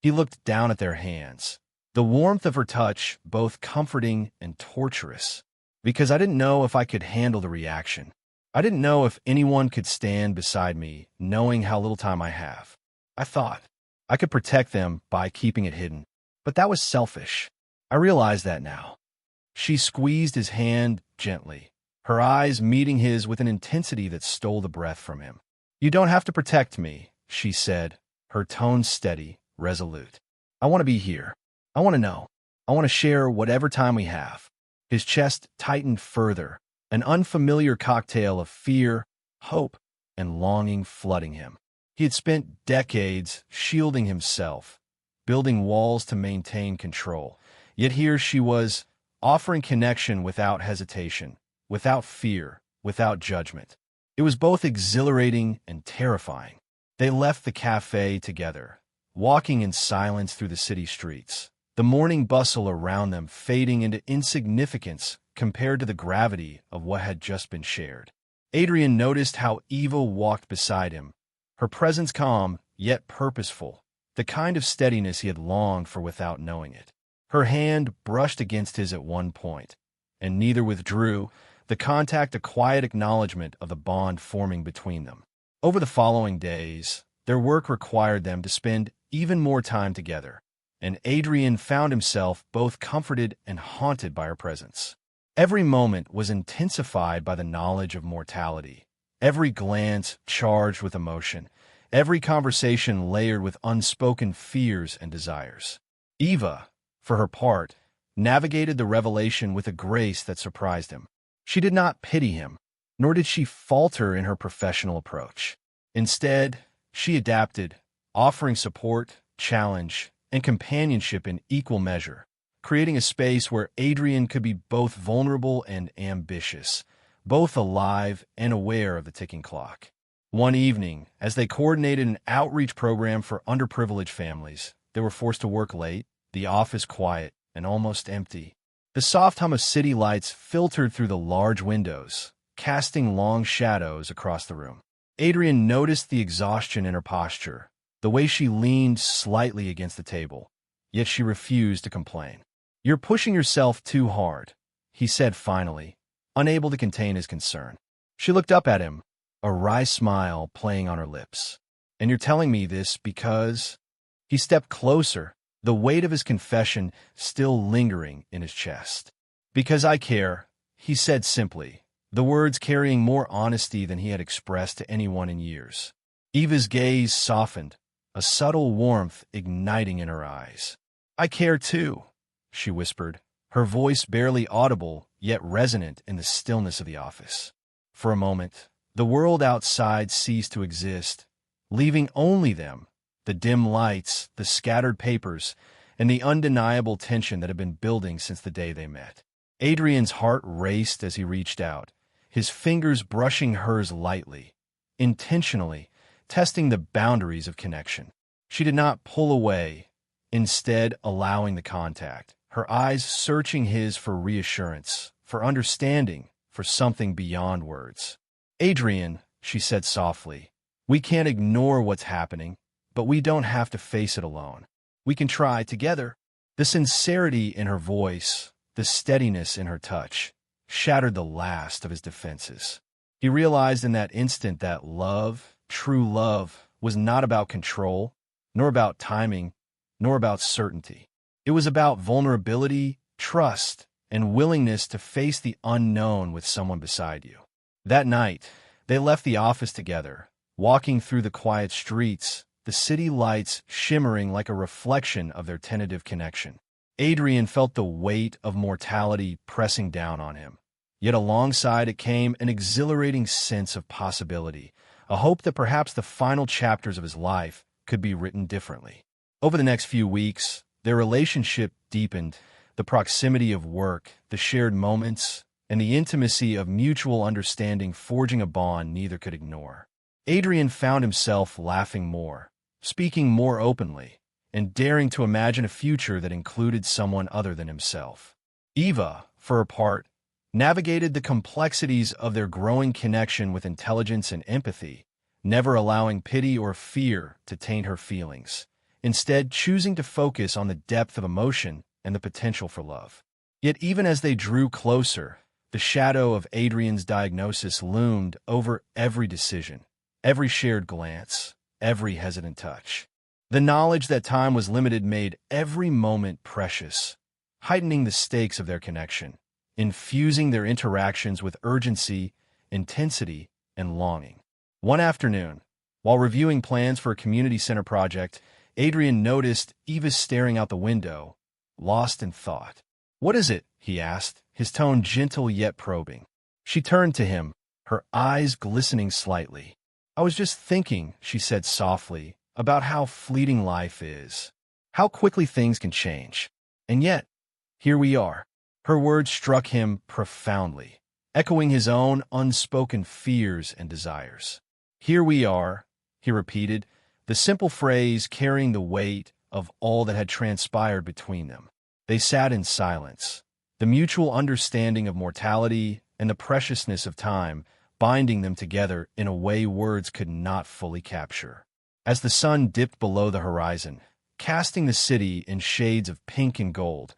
He looked down at their hands, the warmth of her touch both comforting and torturous. "Because I didn't know if I could handle the reaction. I didn't know if anyone could stand beside me, knowing how little time I have. I thought I could protect them by keeping it hidden, but that was selfish. I realize that now." She squeezed his hand gently, her eyes meeting his with an intensity that stole the breath from him. "You don't have to protect me," she said, her tone steady, resolute. "I want to be here. I want to know. I want to share whatever time we have." His chest tightened further, an unfamiliar cocktail of fear, hope, and longing flooding him. He had spent decades shielding himself, building walls to maintain control. Yet here she was, offering connection without hesitation, without fear, without judgment. It was both exhilarating and terrifying. They left the cafe together, walking in silence through the city streets, the morning bustle around them fading into insignificance compared to the gravity of what had just been shared. Adrian noticed how Eva walked beside him, her presence calm, yet purposeful, the kind of steadiness he had longed for without knowing it. Her hand brushed against his at one point, and neither withdrew, the contact a quiet acknowledgement of the bond forming between them. Over the following days, their work required them to spend even more time together, and Adrian found himself both comforted and haunted by her presence. Every moment was intensified by the knowledge of mortality, every glance charged with emotion, every conversation layered with unspoken fears and desires. Eva, for her part, navigated the revelation with a grace that surprised him. She did not pity him, nor did she falter in her professional approach. Instead, she adapted, offering support, challenge, and companionship in equal measure, creating a space where Adrian could be both vulnerable and ambitious, both alive and aware of the ticking clock. One evening, as they coordinated an outreach program for underprivileged families, they were forced to work late, the office quiet and almost empty. The soft hum of city lights filtered through the large windows, casting long shadows across the room. Adrian noticed the exhaustion in her posture, the way she leaned slightly against the table, yet she refused to complain. "You're pushing yourself too hard," he said finally, unable to contain his concern. She looked up at him, a wry smile playing on her lips. "And you're telling me this because—" He stepped closer, the weight of his confession still lingering in his chest. "Because I care," he said simply, the words carrying more honesty than he had expressed to anyone in years. Eva's gaze softened, a subtle warmth igniting in her eyes. "I care too," she whispered, her voice barely audible yet resonant in the stillness of the office. For a moment, the world outside ceased to exist, leaving only them, the dim lights, the scattered papers, and the undeniable tension that had been building since the day they met. Adrian's heart raced as he reached out, his fingers brushing hers lightly, intentionally, testing the boundaries of connection. She did not pull away, instead allowing the contact, her eyes searching his for reassurance, for understanding, for something beyond words. "Adrian," she said softly, "we can't ignore what's happening, but we don't have to face it alone. We can try together." The sincerity in her voice, the steadiness in her touch, shattered the last of his defenses. He realized in that instant that love, true love, was not about control, nor about timing, nor about certainty. It was about vulnerability, trust, and willingness to face the unknown with someone beside you. That night, they left the office together, walking through the quiet streets, the city lights shimmering like a reflection of their tentative connection. Adrian felt the weight of mortality pressing down on him. Yet alongside it came an exhilarating sense of possibility, a hope that perhaps the final chapters of his life could be written differently. Over the next few weeks, their relationship deepened, the proximity of work, the shared moments, and the intimacy of mutual understanding forging a bond neither could ignore. Adrian found himself laughing more, speaking more openly, and daring to imagine a future that included someone other than himself. Eva, for her part, navigated the complexities of their growing connection with intelligence and empathy, never allowing pity or fear to taint her feelings, instead choosing to focus on the depth of emotion and the potential for love. Yet even as they drew closer, the shadow of Adrian's diagnosis loomed over every decision, every shared glance, every hesitant touch. The knowledge that time was limited made every moment precious, heightening the stakes of their connection, infusing their interactions with urgency, intensity, and longing. One afternoon, while reviewing plans for a community center project, Adrian noticed Eva staring out the window, lost in thought. "What is it?" he asked, his tone gentle yet probing. She turned to him, her eyes glistening slightly. "I was just thinking," she said softly, "about how fleeting life is, how quickly things can change. And yet, here we are." Her words struck him profoundly, echoing his own unspoken fears and desires. "Here we are," he repeated, the simple phrase carrying the weight of all that had transpired between them. They sat in silence, the mutual understanding of mortality and the preciousness of time binding them together in a way words could not fully capture. As the sun dipped below the horizon, casting the city in shades of pink and gold,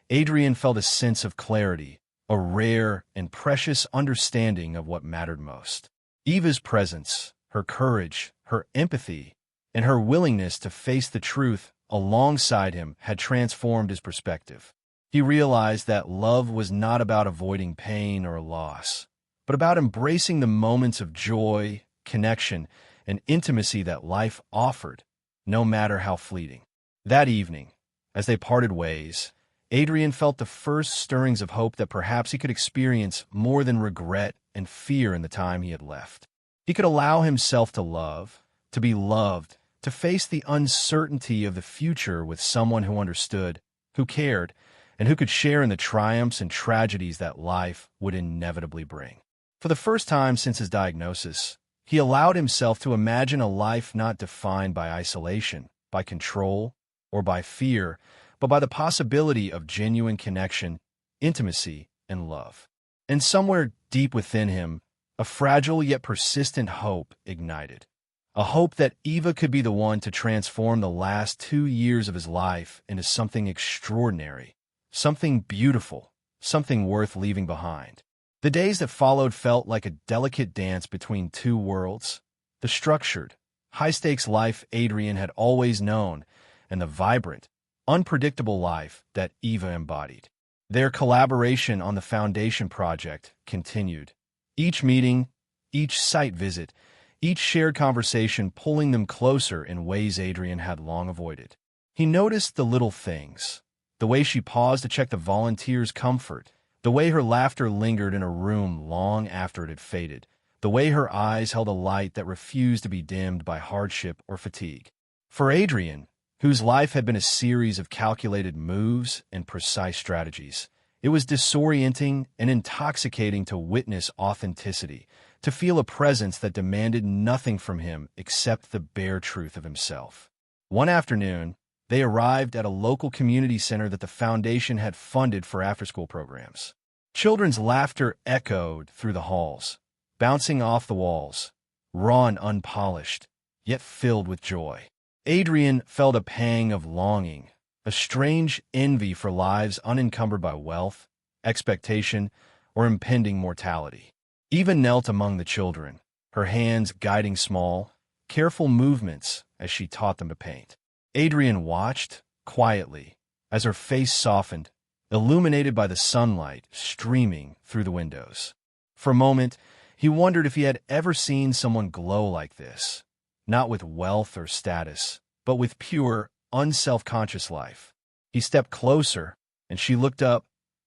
Adrian felt a sense of clarity, a rare and precious understanding of what mattered most. Eva's presence, her courage, her empathy, and her willingness to face the truth alongside him had transformed his perspective. He realized that love was not about avoiding pain or loss, but about embracing the moments of joy, connection, and intimacy that life offered, no matter how fleeting. That evening, as they parted ways, Adrian felt the first stirrings of hope that perhaps he could experience more than regret and fear in the time he had left. He could allow himself to love, to be loved, to face the uncertainty of the future with someone who understood, who cared, and who could share in the triumphs and tragedies that life would inevitably bring. For the first time since his diagnosis, he allowed himself to imagine a life not defined by isolation, by control, or by fear, but by the possibility of genuine connection, intimacy, and love. And somewhere deep within him, a fragile yet persistent hope ignited. A hope that Eva could be the one to transform the last 2 years of his life into something extraordinary, something beautiful, something worth leaving behind. The days that followed felt like a delicate dance between two worlds, the structured, high-stakes life Adrian had always known, and the vibrant, unpredictable life that Eva embodied. Their collaboration on the foundation project continued. Each meeting, each site visit, each shared conversation pulling them closer in ways Adrian had long avoided. He noticed the little things, the way she paused to check the volunteers' comfort, the way her laughter lingered in a room long after it had faded, the way her eyes held a light that refused to be dimmed by hardship or fatigue. For Adrian, whose life had been a series of calculated moves and precise strategies, it was disorienting and intoxicating to witness authenticity, to feel a presence that demanded nothing from him except the bare truth of himself. One afternoon, they arrived at a local community center that the foundation had funded for after-school programs. Children's laughter echoed through the halls, bouncing off the walls, raw and unpolished, yet filled with joy. Adrian felt a pang of longing, a strange envy for lives unencumbered by wealth, expectation, or impending mortality. Eva knelt among the children, her hands guiding small, careful movements as she taught them to paint. Adrian watched, quietly, as her face softened, illuminated by the sunlight streaming through the windows. For a moment, he wondered if he had ever seen someone glow like this, not with wealth or status, but with pure, unself-conscious life. He stepped closer, and she looked up,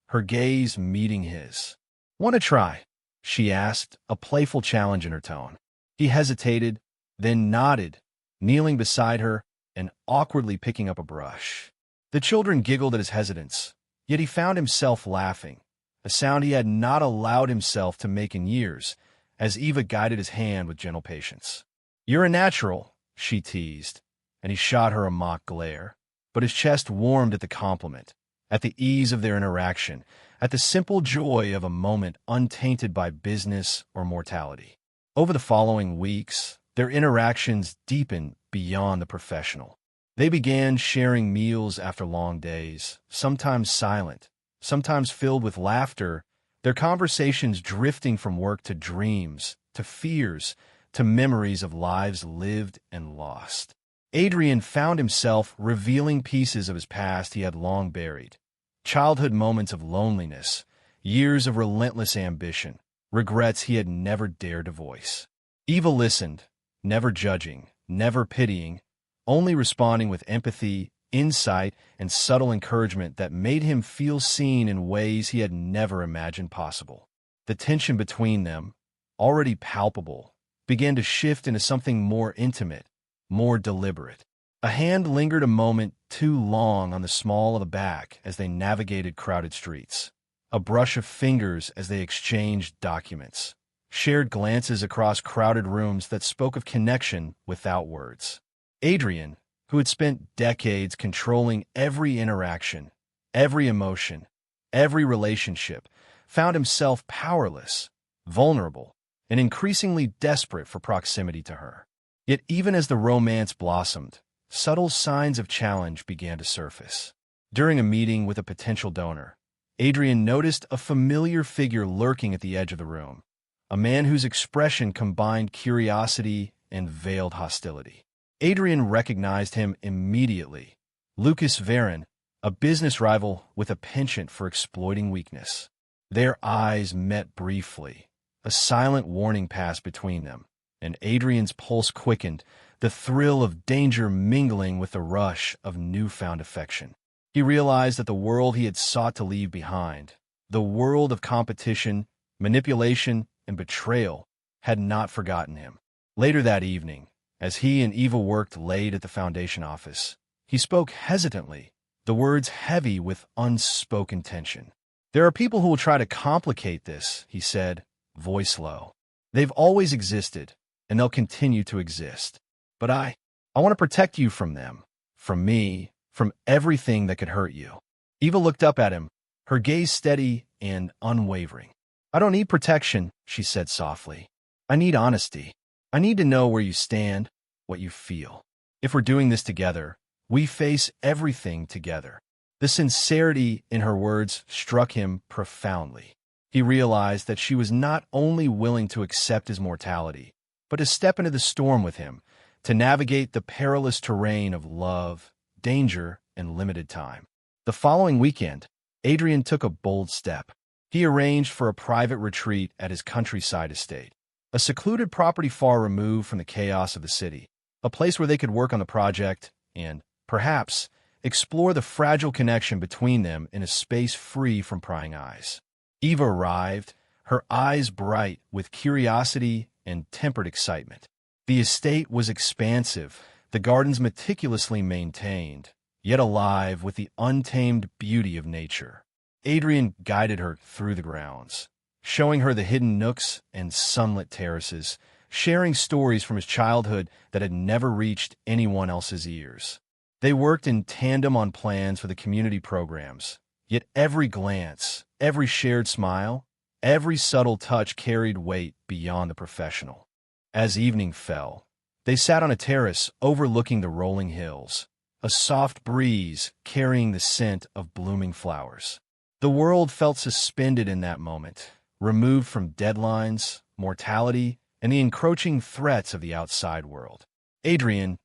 her gaze meeting his. "Want to try?" she asked, a playful challenge in her tone. He hesitated, then nodded, kneeling beside her and awkwardly picking up a brush. The children giggled at his hesitance, yet he found himself laughing, a sound he had not allowed himself to make in years, as Eva guided his hand with gentle patience. "You're a natural," she teased, and he shot her a mock glare. But his chest warmed at the compliment, at the ease of their interaction, at the simple joy of a moment untainted by business or mortality. Over the following weeks, their interactions deepened beyond the professional. They began sharing meals after long days, sometimes silent, sometimes filled with laughter, their conversations drifting from work to dreams, to fears, to memories of lives lived and lost. Adrian found himself revealing pieces of his past he had long buried. Childhood moments of loneliness, years of relentless ambition, regrets he had never dared to voice. Eva listened, never judging, never pitying, only responding with empathy, insight, and subtle encouragement that made him feel seen in ways he had never imagined possible. The tension between them, already palpable, began to shift into something more intimate, more deliberate. A hand lingered a moment too long on the small of the back as they navigated crowded streets. A brush of fingers as they exchanged documents. Shared glances across crowded rooms that spoke of connection without words. Adrian, who had spent decades controlling every interaction, every emotion, every relationship, found himself powerless, vulnerable, and increasingly desperate for proximity to her. Yet even as the romance blossomed, subtle signs of challenge began to surface. During a meeting with a potential donor, Adrian noticed a familiar figure lurking at the edge of the room, a man whose expression combined curiosity and veiled hostility. Adrian recognized him immediately. Lucas Varon, a business rival with a penchant for exploiting weakness. Their eyes met briefly. A silent warning passed between them, and Adrian's pulse quickened, the thrill of danger mingling with the rush of newfound affection. He realized that the world he had sought to leave behind, the world of competition, manipulation, and betrayal, had not forgotten him. Later that evening, as he and Eva worked late at the foundation office, he spoke hesitantly, the words heavy with unspoken tension. "There are people who will try to complicate this," he said, voice low. "They've always existed, and they'll continue to exist. But I want to protect you from them, from me, from everything that could hurt you." Eva looked up at him, her gaze steady and unwavering. "I don't need protection," she said softly. "I need honesty. I need to know where you stand, what you feel. If we're doing this together, we face everything together." The sincerity in her words struck him profoundly. He realized that she was not only willing to accept his mortality, but to step into the storm with him, to navigate the perilous terrain of love, danger, and limited time. The following weekend, Adrian took a bold step. He arranged for a private retreat at his countryside estate, a secluded property far removed from the chaos of the city, a place where they could work on the project and, perhaps, explore the fragile connection between them in a space free from prying eyes. Eva arrived, her eyes bright with curiosity and tempered excitement. The estate was expansive, the gardens meticulously maintained, yet alive with the untamed beauty of nature. Adrian guided her through the grounds, showing her the hidden nooks and sunlit terraces, sharing stories from his childhood that had never reached anyone else's ears. They worked in tandem on plans for the community programs, yet every glance, every shared smile, every subtle touch carried weight beyond the professional. As evening fell, they sat on a terrace overlooking the rolling hills, a soft breeze carrying the scent of blooming flowers. The world felt suspended in that moment, removed from deadlines, mortality, and the encroaching threats of the outside world. "Adrian,"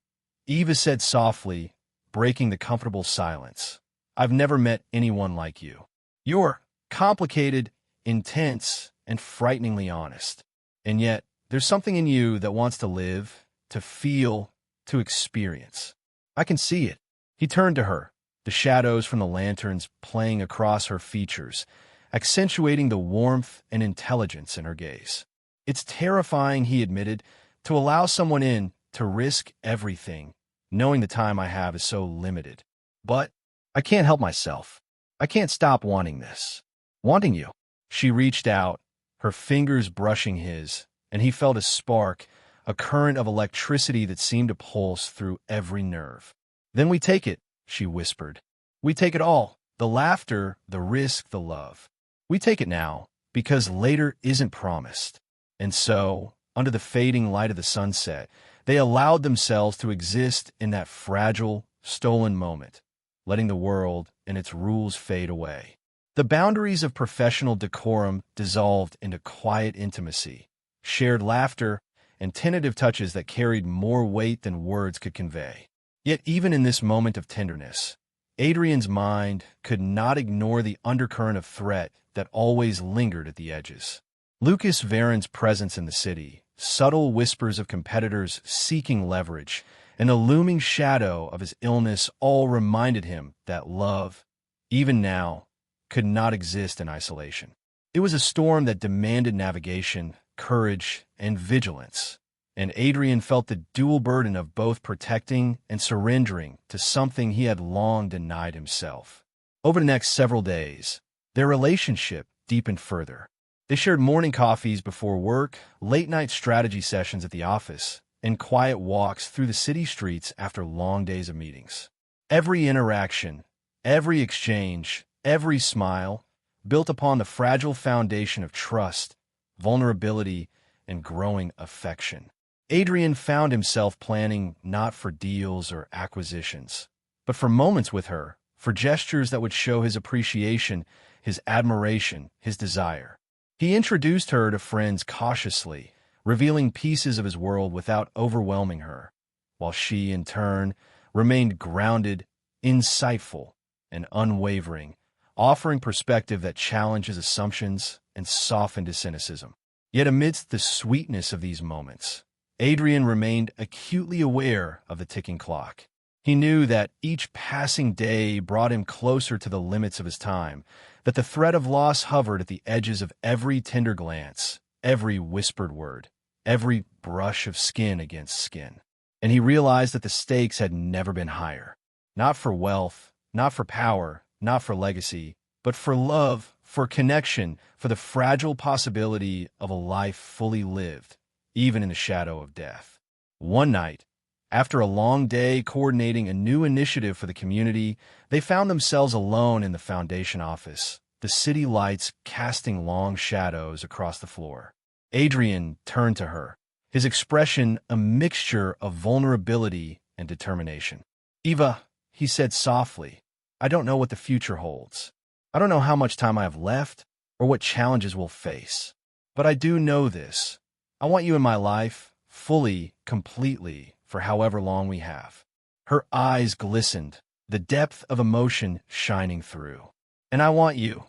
Eva said softly, breaking the comfortable silence. "I've never met anyone like you. You're complicated, intense, and frighteningly honest. And yet, there's something in you that wants to live, to feel, to experience. I can see it." He turned to her, the shadows from the lanterns playing across her features, accentuating the warmth and intelligence in her gaze. "It's terrifying," he admitted, "to allow someone in, to risk everything, knowing the time I have is so limited. But I can't help myself. I can't stop wanting this. Wanting you." She reached out, her fingers brushing his, and he felt a spark, a current of electricity that seemed to pulse through every nerve. "Then we take it," she whispered. "We take it all, the laughter, the risk, the love. We take it now, because later isn't promised." And so, under the fading light of the sunset, they allowed themselves to exist in that fragile, stolen moment, letting the world and its rules fade away. The boundaries of professional decorum dissolved into quiet intimacy, shared laughter, and tentative touches that carried more weight than words could convey. Yet even in this moment of tenderness, Adrian's mind could not ignore the undercurrent of threat that always lingered at the edges. Lucas Varen's presence in the city, subtle whispers of competitors seeking leverage, and a looming shadow of his illness all reminded him that love, even now, could not exist in isolation. It was a storm that demanded navigation, courage, and vigilance, and Adrian felt the dual burden of both protecting and surrendering to something he had long denied himself. Over the next several days, their relationship deepened further. They shared morning coffees before work, late-night strategy sessions at the office, and quiet walks through the city streets after long days of meetings. Every interaction, every exchange, every smile, built upon the fragile foundation of trust, vulnerability, and growing affection. Adrian found himself planning not for deals or acquisitions, but for moments with her, for gestures that would show his appreciation, his admiration, his desire. He introduced her to friends cautiously, revealing pieces of his world without overwhelming her, while she, in turn, remained grounded, insightful, and unwavering, offering perspective that challenged his assumptions and softened his cynicism. Yet amidst the sweetness of these moments, Adrian remained acutely aware of the ticking clock. He knew that each passing day brought him closer to the limits of his time, that the threat of loss hovered at the edges of every tender glance, every whispered word, every brush of skin against skin. And he realized that the stakes had never been higher. Not for wealth, not for power, not for legacy, but for love, for connection, for the fragile possibility of a life fully lived, even in the shadow of death. One night, after a long day coordinating a new initiative for the community, they found themselves alone in the foundation office, the city lights casting long shadows across the floor. Adrian turned to her, his expression a mixture of vulnerability and determination. "Eva," he said softly, "I don't know what the future holds. I don't know how much time I have left or what challenges we'll face. But I do know this. I want you in my life, fully, completely, for however long we have." Her eyes glistened, the depth of emotion shining through. "And I want you,"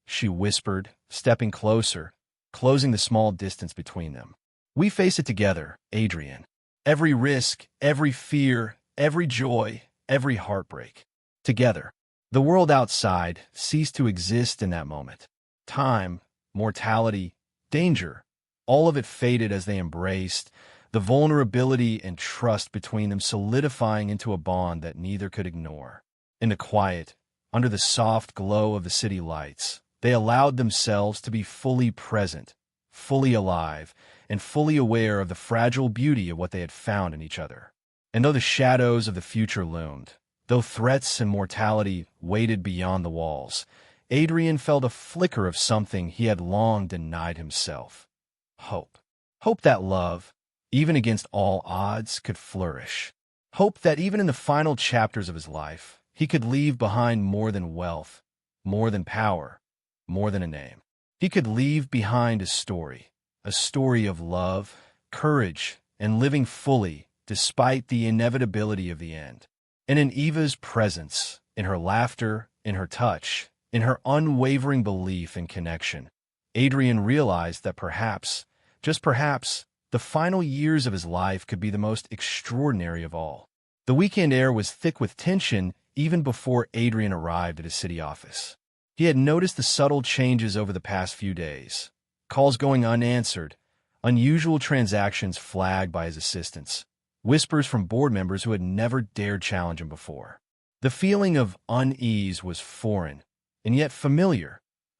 she whispered, stepping closer, closing the small distance between them. "We face it together, Adrian. Every risk, every fear, every joy, every heartbreak. Together." The world outside ceased to exist in that moment. Time, mortality, danger, all of it faded as they embraced, the vulnerability and trust between them solidifying into a bond that neither could ignore. In the quiet, under the soft glow of the city lights, they allowed themselves to be fully present, fully alive, and fully aware of the fragile beauty of what they had found in each other. And though the shadows of the future loomed, though threats and mortality waited beyond the walls, Adrian felt a flicker of something he had long denied himself. Hope. Hope that love, even against all odds, could flourish. Hope that even in the final chapters of his life, he could leave behind more than wealth, more than power, more than a name. He could leave behind a story of love, courage, and living fully despite the inevitability of the end. And in Eva's presence, in her laughter, in her touch, in her unwavering belief in connection, Adrian realized that perhaps, just perhaps, the final years of his life could be the most extraordinary of all. The weekend air was thick with tension even before Adrian arrived at his city office. He had noticed the subtle changes over the past few days. Calls going unanswered, unusual transactions flagged by his assistants, whispers from board members who had never dared challenge him before. The feeling of unease was foreign, and yet familiar,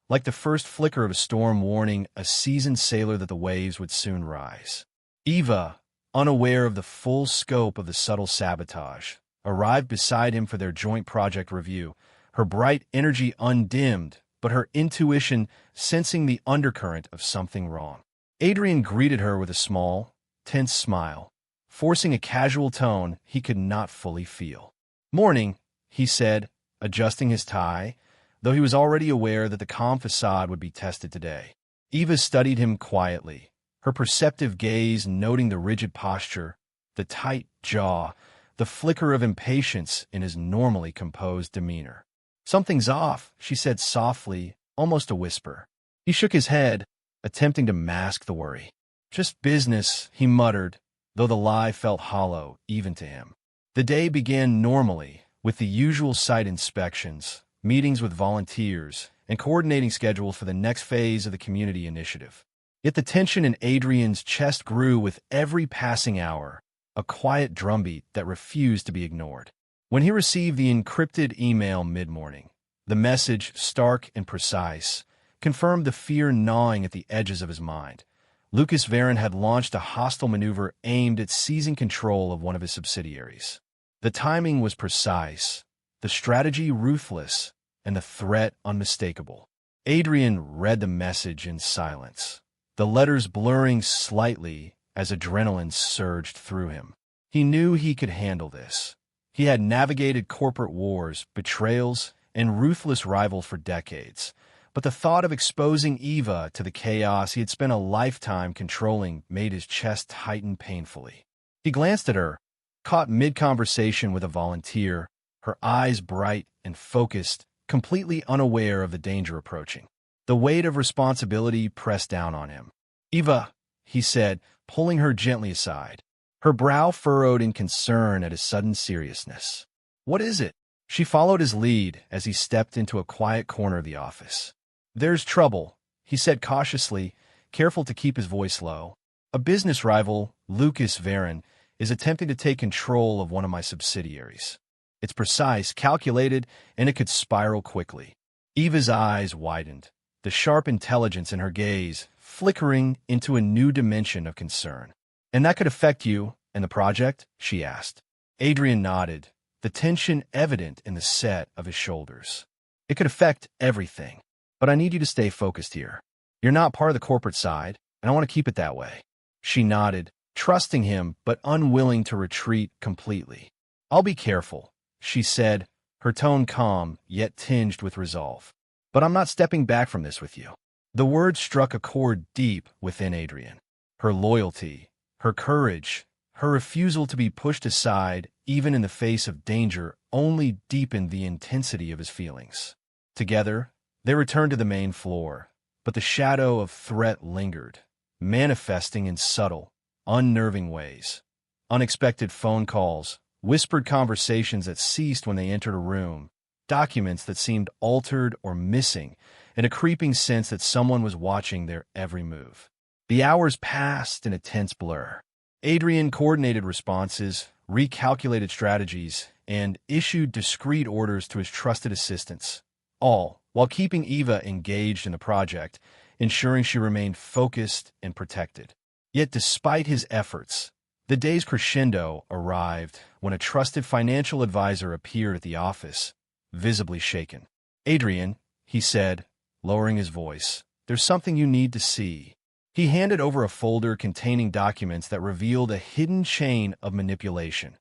like the first flicker of a storm warning a seasoned sailor that the waves would soon rise. Eva, unaware of the full scope of the subtle sabotage, arrived beside him for their joint project review, her bright energy undimmed, but her intuition sensing the undercurrent of something wrong. Adrian greeted her with a small, tense smile, forcing a casual tone he could not fully feel. "Morning," he said, adjusting his tie, though he was already aware that the calm facade would be tested today. Eva studied him quietly, her perceptive gaze noting the rigid posture, the tight jaw, the flicker of impatience in his normally composed demeanor. "Something's off," she said softly, almost a whisper. He shook his head, attempting to mask the worry. "Just business," he muttered, though the lie felt hollow even to him. The day began normally, with the usual site inspections, meetings with volunteers, and coordinating schedules for the next phase of the community initiative. Yet the tension in Adrian's chest grew with every passing hour, a quiet drumbeat that refused to be ignored. When he received the encrypted email mid-morning, the message, stark and precise, confirmed the fear gnawing at the edges of his mind. Lucas Varon had launched a hostile maneuver aimed at seizing control of one of his subsidiaries. The timing was precise, the strategy ruthless, and the threat unmistakable. Adrian read the message in silence, the letters blurring slightly as adrenaline surged through him. He knew he could handle this. He had navigated corporate wars, betrayals, and ruthless rivals for decades, but the thought of exposing Eva to the chaos he had spent a lifetime controlling made his chest tighten painfully. He glanced at her, caught mid-conversation with a volunteer, her eyes bright and focused, completely unaware of the danger approaching. The weight of responsibility pressed down on him. "Eva," he said, pulling her gently aside, her brow furrowed in concern at his sudden seriousness. "What is it?" She followed his lead as he stepped into a quiet corner of the office. "There's trouble," he said cautiously, careful to keep his voice low. "A business rival, Lucas Varon, is attempting to take control of one of my subsidiaries. It's precise, calculated, and it could spiral quickly." Eva's eyes widened, the sharp intelligence in her gaze flickering into a new dimension of concern. "And that could affect you and the project?" she asked. Adrian nodded, the tension evident in the set of his shoulders. "It could affect everything, but I need you to stay focused here. You're not part of the corporate side, and I want to keep it that way." She nodded, trusting him but unwilling to retreat completely. "I'll be careful," she said, her tone calm yet tinged with resolve. "But I'm not stepping back from this with you." The words struck a chord deep within Adrian. Her loyalty, her courage, her refusal to be pushed aside even in the face of danger only deepened the intensity of his feelings. Together, they returned to the main floor, but the shadow of threat lingered, manifesting in subtle, unnerving ways. Unexpected phone calls, whispered conversations that ceased when they entered a room, documents that seemed altered or missing, and a creeping sense that someone was watching their every move. The hours passed in a tense blur. Adrian coordinated responses, recalculated strategies, and issued discreet orders to his trusted assistants, all while keeping Eva engaged in the project, ensuring she remained focused and protected. Yet despite his efforts, the day's crescendo arrived when a trusted financial advisor appeared at the office, visibly shaken. "Adrian," he said, lowering his voice, "there's something you need to see." He handed over a folder containing documents that revealed a hidden chain of manipulation,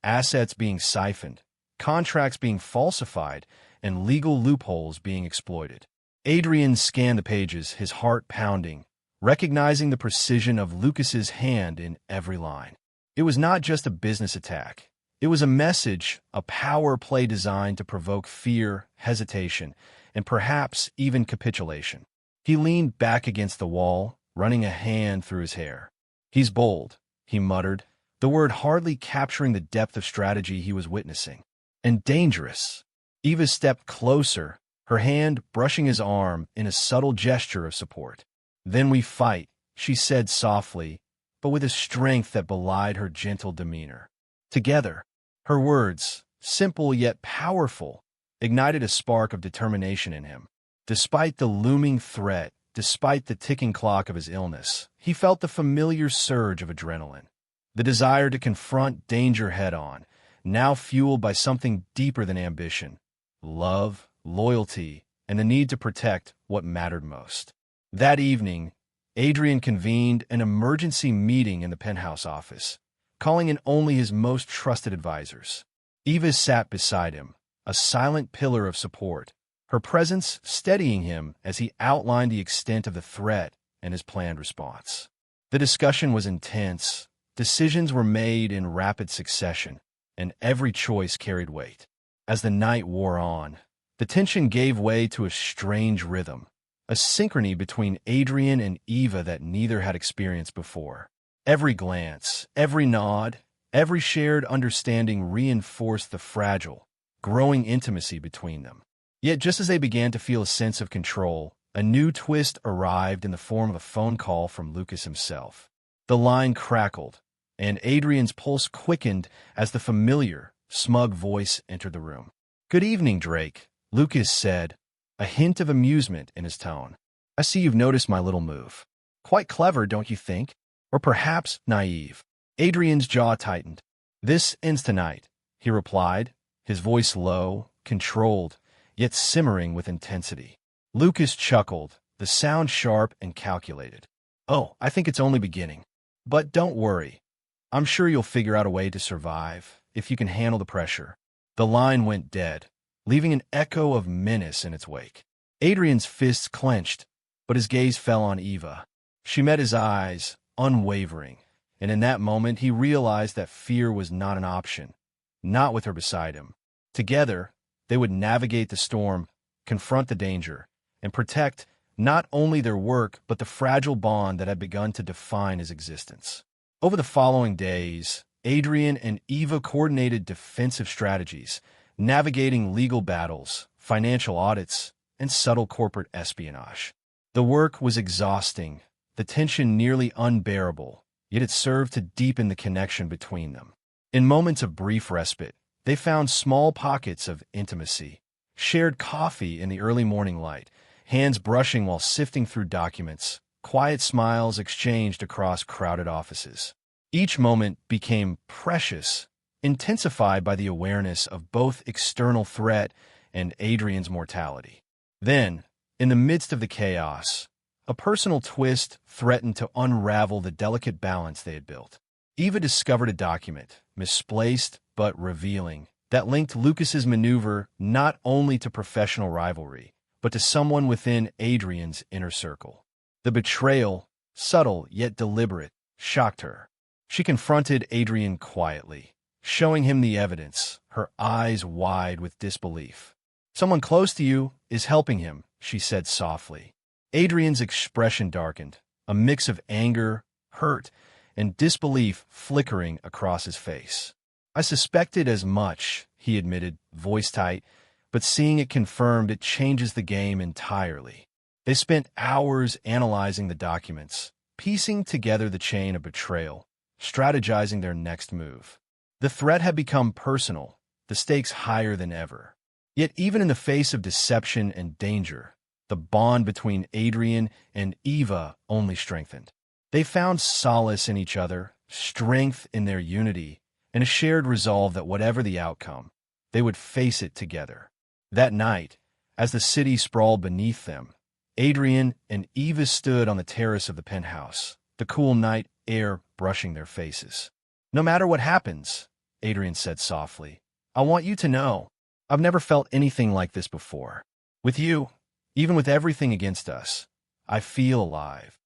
assets being siphoned, contracts being falsified, and legal loopholes being exploited. Adrian scanned the pages, his heart pounding, recognizing the precision of Lucas's hand in every line. It was not just a business attack. It was a message, a power play designed to provoke fear, hesitation, and perhaps even capitulation. He leaned back against the wall, running a hand through his hair. "He's bold," he muttered, the word hardly capturing the depth of strategy he was witnessing. "And dangerous." Eva stepped closer, her hand brushing his arm in a subtle gesture of support. "Then we fight," she said softly, but with a strength that belied her gentle demeanor. "Together." Her words, simple yet powerful, ignited a spark of determination in him. Despite the looming threat, despite the ticking clock of his illness, he felt the familiar surge of adrenaline. The desire to confront danger head-on, now fueled by something deeper than ambition: love, loyalty, and the need to protect what mattered most. That evening, Adrian convened an emergency meeting in the penthouse office, calling in only his most trusted advisors. Eva sat beside him, a silent pillar of support, her presence steadying him as he outlined the extent of the threat and his planned response. The discussion was intense, decisions were made in rapid succession, and every choice carried weight. As the night wore on, the tension gave way to a strange rhythm, a synchrony between Adrian and Eva that neither had experienced before. Every glance, every nod, every shared understanding reinforced the fragile, growing intimacy between them. Yet just as they began to feel a sense of control, a new twist arrived in the form of a phone call from Lucas himself. The line crackled, and Adrian's pulse quickened as the familiar, smug voice entered the room. "Good evening, Drake," Lucas said, a hint of amusement in his tone. "I see you've noticed my little move. Quite clever, don't you think? Or perhaps naive." Adrian's jaw tightened. "This ends tonight," he replied, his voice low, controlled, yet simmering with intensity. Lucas chuckled, the sound sharp and calculated. "Oh, I think it's only beginning. But don't worry. I'm sure you'll figure out a way to survive, if you can handle the pressure." The line went dead, leaving an echo of menace in its wake. Adrian's fists clenched, but his gaze fell on Eva. She met his eyes, unwavering, and in that moment he realized that fear was not an option, not with her beside him. Together, they would navigate the storm, confront the danger, and protect not only their work but the fragile bond that had begun to define his existence. Over the following days, Adrian and Eva coordinated defensive strategies, navigating legal battles, financial audits, and subtle corporate espionage. The work was exhausting, the tension nearly unbearable, yet it served to deepen the connection between them. In moments of brief respite, they found small pockets of intimacy, shared coffee in the early morning light, hands brushing while sifting through documents, quiet smiles exchanged across crowded offices. Each moment became precious, intensified by the awareness of both external threat and Adrian's mortality. Then, in the midst of the chaos, a personal twist threatened to unravel the delicate balance they had built. Eva discovered a document, misplaced but revealing, that linked Lucas's maneuver not only to professional rivalry, but to someone within Adrian's inner circle. The betrayal, subtle yet deliberate, shocked her. She confronted Adrian quietly, showing him the evidence, her eyes wide with disbelief. "Someone close to you is helping him," she said softly. Adrian's expression darkened, a mix of anger, hurt, and disbelief flickering across his face. "I suspected as much," he admitted, voice tight, but seeing it confirmed, it changes the game entirely. They spent hours analyzing the documents, piecing together the chain of betrayal, strategizing their next move. The threat had become personal, the stakes higher than ever. Yet even in the face of deception and danger, the bond between Adrian and Eva only strengthened. They found solace in each other, strength in their unity, and a shared resolve that whatever the outcome, they would face it together. That night, as the city sprawled beneath them, Adrian and Eva stood on the terrace of the penthouse, the cool night air brushing their faces. "No matter what happens," Adrian said softly, "I want you to know, I've never felt anything like this before. With you, even with everything against us, I feel alive."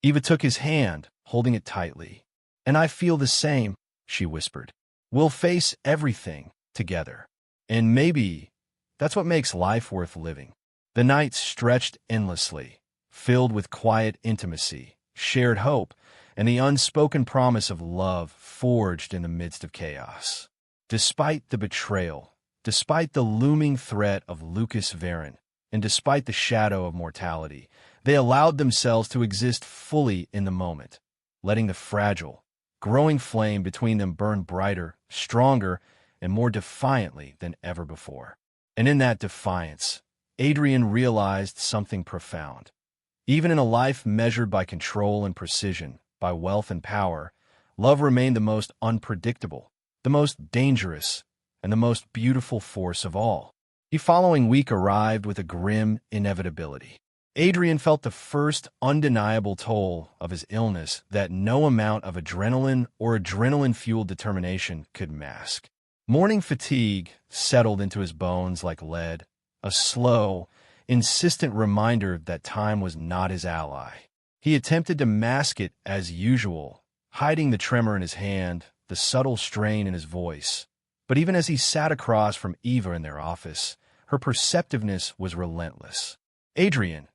Eva took his hand, holding it tightly. "And I feel the same," she whispered. We'll face everything together. And maybe that's what makes life worth living. The nights stretched endlessly, filled with quiet intimacy, shared hope, and the unspoken promise of love forged in the midst of chaos. Despite the betrayal, despite the looming threat of Lucas Varen, and despite the shadow of mortality, they allowed themselves to exist fully in the moment, letting the fragile, growing flame between them burn brighter, stronger, and more defiantly than ever before. And in that defiance, Adrian realized something profound. Even in a life measured by control and precision, by wealth and power, love remained the most unpredictable, the most dangerous, and the most beautiful force of all. The following week arrived with a grim inevitability. Adrian felt the first undeniable toll of his illness that no amount of adrenaline or adrenaline-fueled determination could mask. Morning fatigue settled into his bones like lead, a slow, insistent reminder that time was not his ally. He attempted to mask it as usual, hiding the tremor in his hand, the subtle strain in his voice. But even as he sat across from Eva in their office, her perceptiveness was relentless. "Adrian,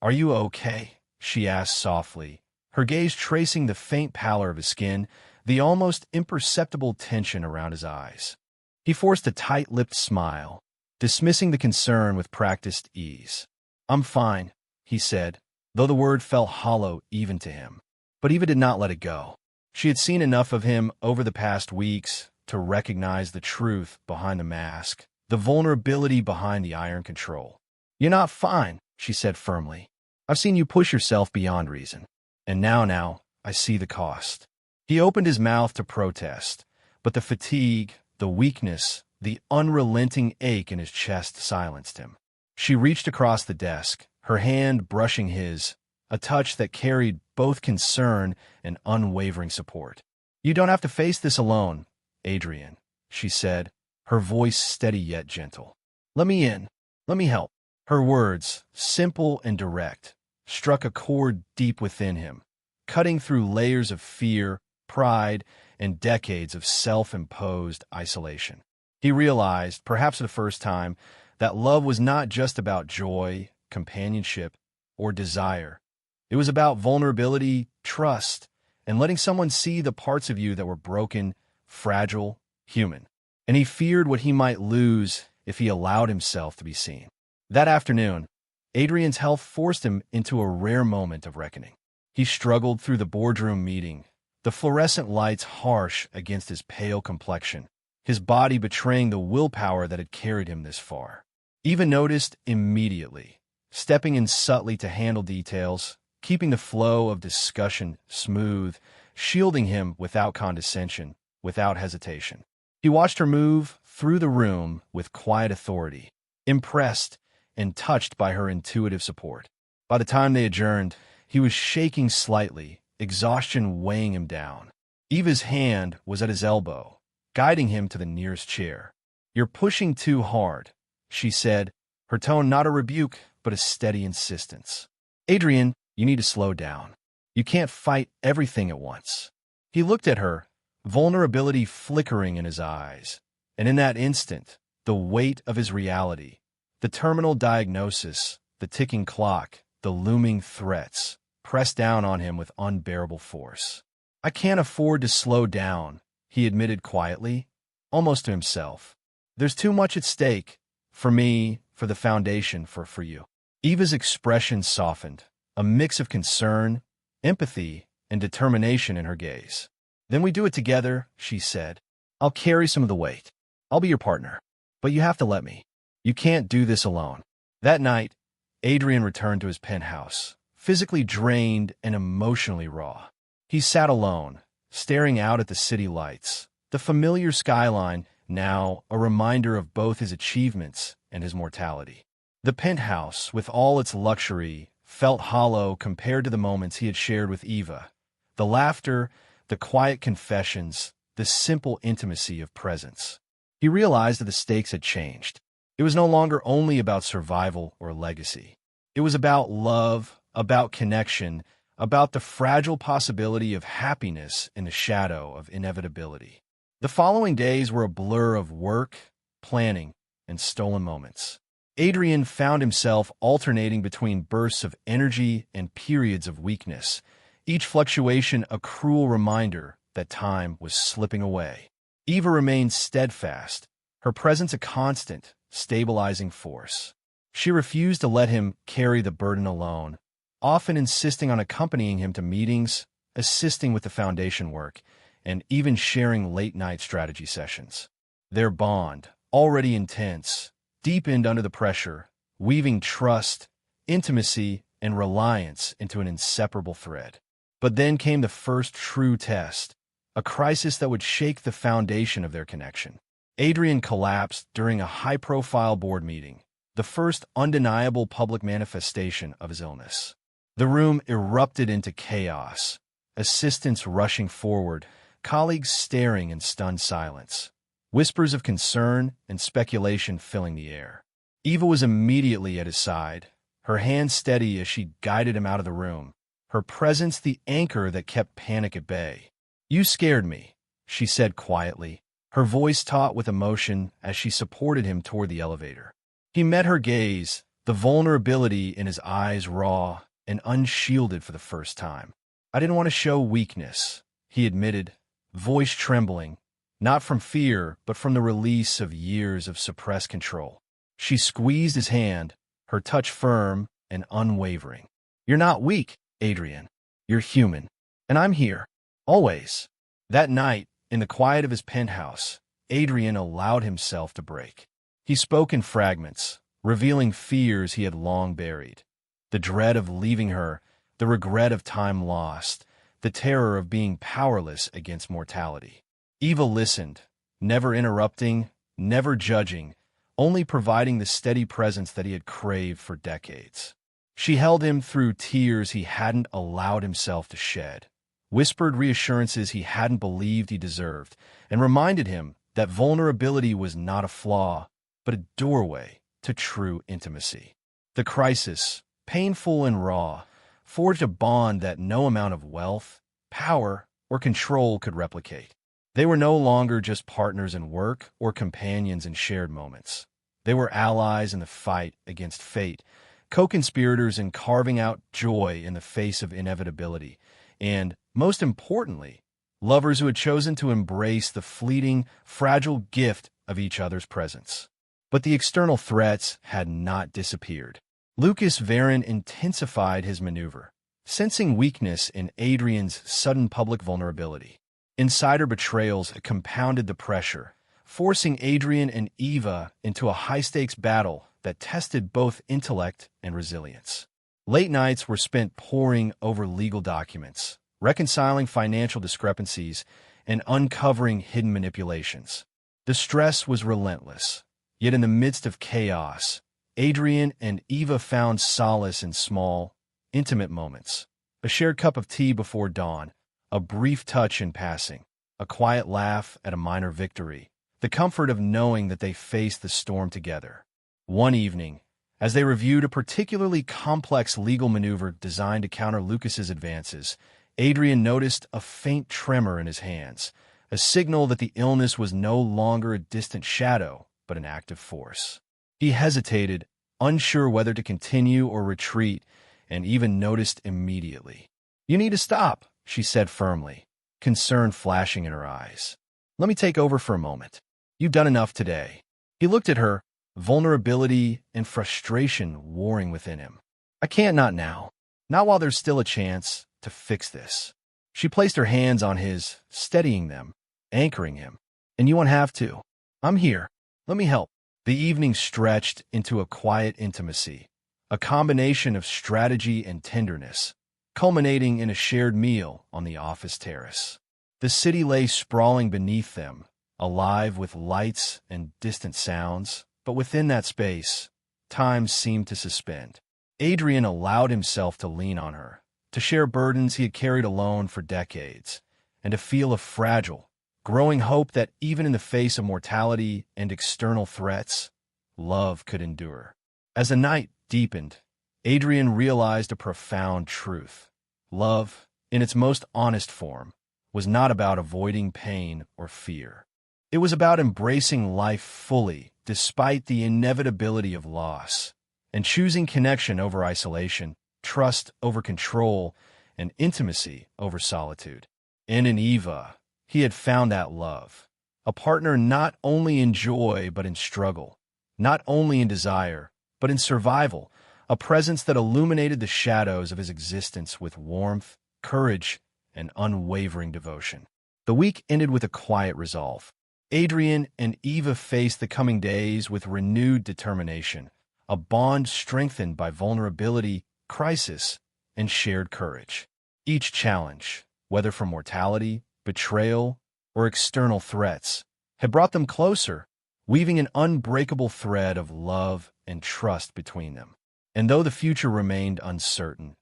are you okay?" she asked softly, her gaze tracing the faint pallor of his skin, the almost imperceptible tension around his eyes. He forced a tight-lipped smile, dismissing the concern with practiced ease. "I'm fine," he said, though the word felt hollow even to him. But Eva did not let it go. She had seen enough of him over the past weeks to recognize the truth behind the mask, the vulnerability behind the iron control. "You're not fine," she said firmly. "I've seen you push yourself beyond reason. And now, I see the cost." He opened his mouth to protest, but the fatigue, the weakness, the unrelenting ache in his chest silenced him. She reached across the desk, her hand brushing his, a touch that carried both concern and unwavering support. "You don't have to face this alone, Adrian," she said, her voice steady yet gentle. "Let me in. Let me help." Her words, simple and direct, struck a chord deep within him, cutting through layers of fear, pride, and decades of self-imposed isolation. He realized, perhaps for the first time, that love was not just about joy, companionship, or desire. It was about vulnerability, trust, and letting someone see the parts of you that were broken, fragile, human. And he feared what he might lose if he allowed himself to be seen. That afternoon, Adrian's health forced him into a rare moment of reckoning. He struggled through the boardroom meeting, the fluorescent lights harsh against his pale complexion, his body betraying the willpower that had carried him this far. Eva noticed immediately, stepping in subtly to handle details, keeping the flow of discussion smooth, shielding him without condescension, without hesitation. He watched her move through the room with quiet authority, impressed and touched by her intuitive support. By the time they adjourned, he was shaking slightly, exhaustion weighing him down. Eva's hand was at his elbow, guiding him to the nearest chair. "You're pushing too hard," she said, her tone not a rebuke, but a steady insistence. "Adrian, you need to slow down. You can't fight everything at once." He looked at her, vulnerability flickering in his eyes, and in that instant, the weight of his reality, the terminal diagnosis, the ticking clock, the looming threats, pressed down on him with unbearable force. "I can't afford to slow down," he admitted quietly, almost to himself. "There's too much at stake, for me, for the foundation, for you." Eva's expression softened, a mix of concern, empathy, and determination in her gaze. "Then we do it together," she said. "I'll carry some of the weight. I'll be your partner. But you have to let me. You can't do this alone." That night, Adrian returned to his penthouse, physically drained and emotionally raw. He sat alone, staring out at the city lights, the familiar skyline now a reminder of both his achievements and his mortality. The penthouse, with all its luxury, felt hollow compared to the moments he had shared with Eva. The laughter, the quiet confessions, the simple intimacy of presence. He realized that the stakes had changed. It was no longer only about survival or legacy. It was about love, about connection, about the fragile possibility of happiness in the shadow of inevitability. The following days were a blur of work, planning, and stolen moments. Adrian found himself alternating between bursts of energy and periods of weakness, each fluctuation a cruel reminder that time was slipping away. Eva remained steadfast, her presence a constant, stabilizing force. She refused to let him carry the burden alone, often insisting on accompanying him to meetings, assisting with the foundation work, and even sharing late-night strategy sessions. Their bond, already intense, deepened under the pressure, weaving trust, intimacy, and reliance into an inseparable thread. But then came the first true test, a crisis that would shake the foundation of their connection. Adrian collapsed during a high-profile board meeting, the first undeniable public manifestation of his illness. The room erupted into chaos, assistants rushing forward, colleagues staring in stunned silence, whispers of concern and speculation filling the air. Eva was immediately at his side, her hand steady as she guided him out of the room, her presence the anchor that kept panic at bay. "You scared me," she said quietly, her voice taut with emotion as she supported him toward the elevator. He met her gaze, the vulnerability in his eyes raw and unshielded for the first time. "I didn't want to show weakness," he admitted, voice trembling, not from fear, but from the release of years of suppressed control. She squeezed his hand, her touch firm and unwavering. "You're not weak, Adrian. You're human. And I'm here. Always." That night, in the quiet of his penthouse, Adrian allowed himself to break. He spoke in fragments, revealing fears he had long buried. The dread of leaving her, the regret of time lost, the terror of being powerless against mortality. Eva listened, never interrupting, never judging, only providing the steady presence that he had craved for decades. She held him through tears he hadn't allowed himself to shed, whispered reassurances he hadn't believed he deserved, and reminded him that vulnerability was not a flaw, but a doorway to true intimacy. The crisis, painful and raw, forged a bond that no amount of wealth, power, or control could replicate. They were no longer just partners in work or companions in shared moments. They were allies in the fight against fate, co-conspirators in carving out joy in the face of inevitability, and, most importantly, lovers who had chosen to embrace the fleeting, fragile gift of each other's presence. But the external threats had not disappeared. Lucas Varon intensified his maneuver, sensing weakness in Adrian's sudden public vulnerability. Insider betrayals compounded the pressure, forcing Adrian and Eva into a high-stakes battle that tested both intellect and resilience. Late nights were spent poring over legal documents, reconciling financial discrepancies, and uncovering hidden manipulations. The stress was relentless, yet in the midst of chaos, Adrian and Eva found solace in small, intimate moments. A shared cup of tea before dawn, a brief touch in passing, a quiet laugh at a minor victory, the comfort of knowing that they faced the storm together. One evening, as they reviewed a particularly complex legal maneuver designed to counter Lucas's advances, Adrian noticed a faint tremor in his hands, a signal that the illness was no longer a distant shadow, but an active force. He hesitated, unsure whether to continue or retreat, and even noticed immediately. "You need to stop," she said firmly, concern flashing in her eyes. "Let me take over for a moment. You've done enough today." He looked at her, vulnerability and frustration warring within him. "I can't, not now. Not while there's still a chance to fix this." She placed her hands on his, steadying them, anchoring him. "And you won't have to. I'm here. Let me help." The evening stretched into a quiet intimacy, a combination of strategy and tenderness, culminating in a shared meal on the office terrace. The city lay sprawling beneath them, alive with lights and distant sounds, but within that space, time seemed to suspend. Adrian allowed himself to lean on her, to share burdens he had carried alone for decades, and to feel a fragile, growing hope that even in the face of mortality and external threats, love could endure. As the night deepened, Adrian realized a profound truth. Love, in its most honest form, was not about avoiding pain or fear. It was about embracing life fully, despite the inevitability of loss, and choosing connection over isolation, trust over control, and intimacy over solitude. And in Eva, he had found that love, a partner not only in joy but in struggle, not only in desire but in survival, a presence that illuminated the shadows of his existence with warmth, courage, and unwavering devotion. The week ended with a quiet resolve. Adrian and Eva faced the coming days with renewed determination, a bond strengthened by vulnerability, crisis, and shared courage. Each challenge, whether from mortality, betrayal, or external threats, had brought them closer, weaving an unbreakable thread of love and trust between them. And though the future remained uncertain,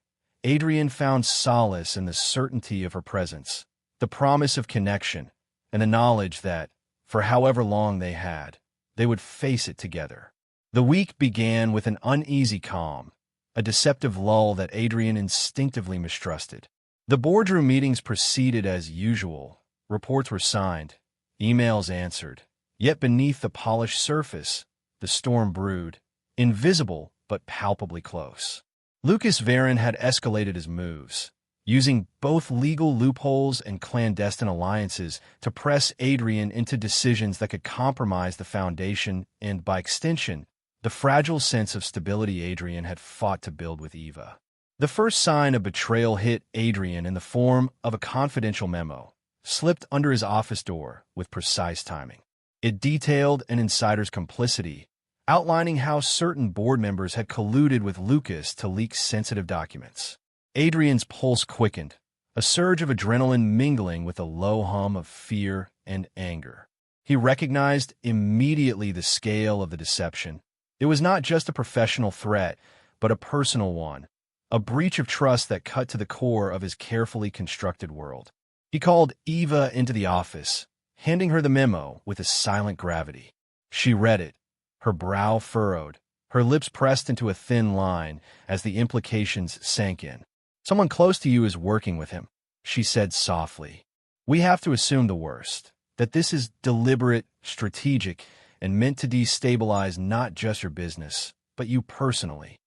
Adrian found solace in the certainty of her presence, the promise of connection, and the knowledge that, for however long they had, they would face it together. The week began with an uneasy calm, a deceptive lull that Adrian instinctively mistrusted. The boardroom meetings proceeded as usual. Reports were signed, emails answered. Yet beneath the polished surface, the storm brewed, invisible but palpably close. Lucas Varon had escalated his moves, using both legal loopholes and clandestine alliances to press Adrian into decisions that could compromise the foundation and, by extension, the fragile sense of stability Adrian had fought to build with Eva. The first sign of betrayal hit Adrian in the form of a confidential memo, slipped under his office door with precise timing. It detailed an insider's complicity, outlining how certain board members had colluded with Lucas to leak sensitive documents. Adrian's pulse quickened, a surge of adrenaline mingling with a low hum of fear and anger. He recognized immediately the scale of the deception. It was not just a professional threat, but a personal one, a breach of trust that cut to the core of his carefully constructed world. He called Eva into the office, handing her the memo with a silent gravity. She read it, her brow furrowed, her lips pressed into a thin line as the implications sank in. "Someone close to you is working with him," she said softly. "We have to assume the worst, that this is deliberate, strategic, and meant to destabilize not just your business, but you personally."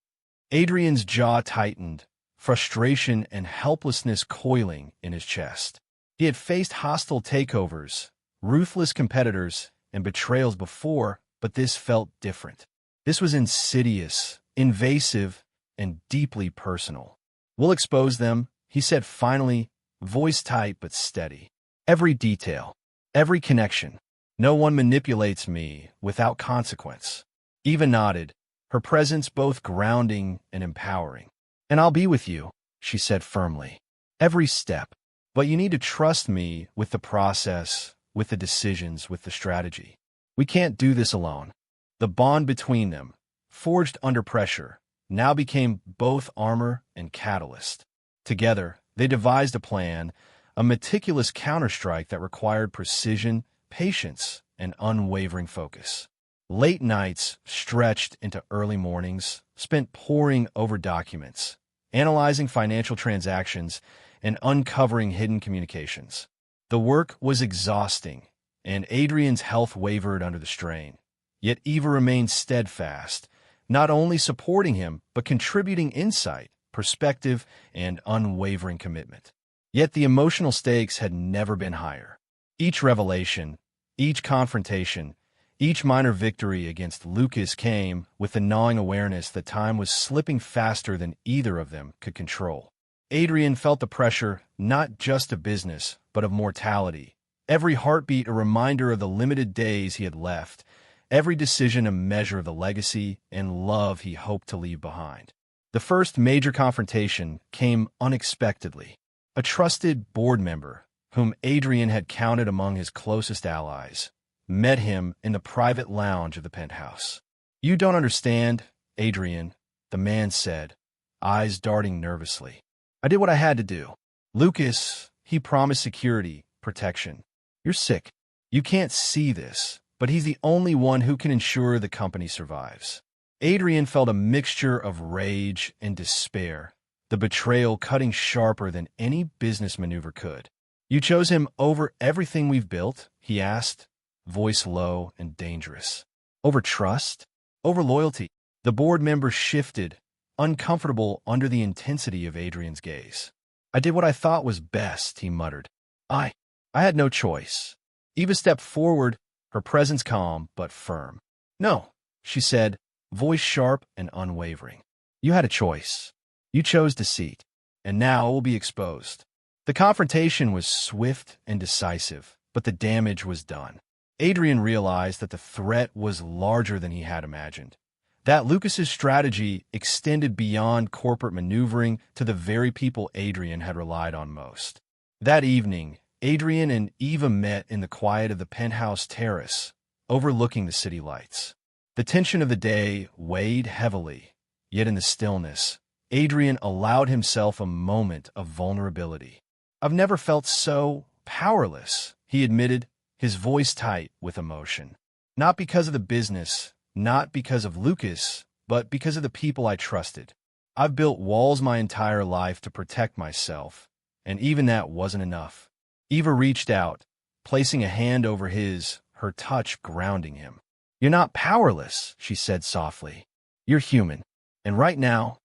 Adrian's jaw tightened, frustration and helplessness coiling in his chest. He had faced hostile takeovers, ruthless competitors, and betrayals before, but this felt different. This was insidious, invasive, and deeply personal. "We'll expose them," he said finally, voice tight but steady. "Every detail, every connection. No one manipulates me without consequence." Eva nodded, her presence both grounding and empowering. "And I'll be with you," she said firmly. "Every step. But you need to trust me with the process, with the decisions, with the strategy. We can't do this alone." The bond between them, forged under pressure, now became both armor and catalyst. Together, they devised a plan, a meticulous counterstrike that required precision, patience, and unwavering focus. Late nights stretched into early mornings, spent poring over documents, analyzing financial transactions, and uncovering hidden communications. The work was exhausting, and Adrian's health wavered under the strain. Yet Eva remained steadfast, not only supporting him, but contributing insight, perspective, and unwavering commitment. Yet the emotional stakes had never been higher. Each revelation, each confrontation, each minor victory against Lucas came with the gnawing awareness that time was slipping faster than either of them could control. Adrian felt the pressure not just of business, but of mortality. Every heartbeat a reminder of the limited days he had left, every decision a measure of the legacy and love he hoped to leave behind. The first major confrontation came unexpectedly. A trusted board member, whom Adrian had counted among his closest allies, met him in the private lounge of the penthouse. "You don't understand, Adrian," the man said, eyes darting nervously. "I did what I had to do. Lucas, he promised security, protection. You're sick. You can't see this, but he's the only one who can ensure the company survives." Adrian felt a mixture of rage and despair, the betrayal cutting sharper than any business maneuver could. "You chose him over everything we've built?" he asked, voice low and dangerous. Over trust? Over loyalty? The board member shifted, uncomfortable under the intensity of Adrian's gaze. I did what I thought was best, he muttered. I had no choice. Eva stepped forward, her presence calm but firm. No, she said, voice sharp and unwavering. You had a choice. You chose deceit, and now it will be exposed. The confrontation was swift and decisive, but the damage was done. Adrian realized that the threat was larger than he had imagined. That Lucas's strategy extended beyond corporate maneuvering to the very people Adrian had relied on most. That evening, Adrian and Eva met in the quiet of the penthouse terrace, overlooking the city lights. The tension of the day weighed heavily, yet in the stillness, Adrian allowed himself a moment of vulnerability. I've never felt so powerless, he admitted, his voice tight with emotion. Not because of the business, not because of Lucas, but because of the people I trusted. I've built walls my entire life to protect myself, and even that wasn't enough. Eva reached out, placing a hand over his, her touch grounding him. You're not powerless, she said softly. You're human, and right now,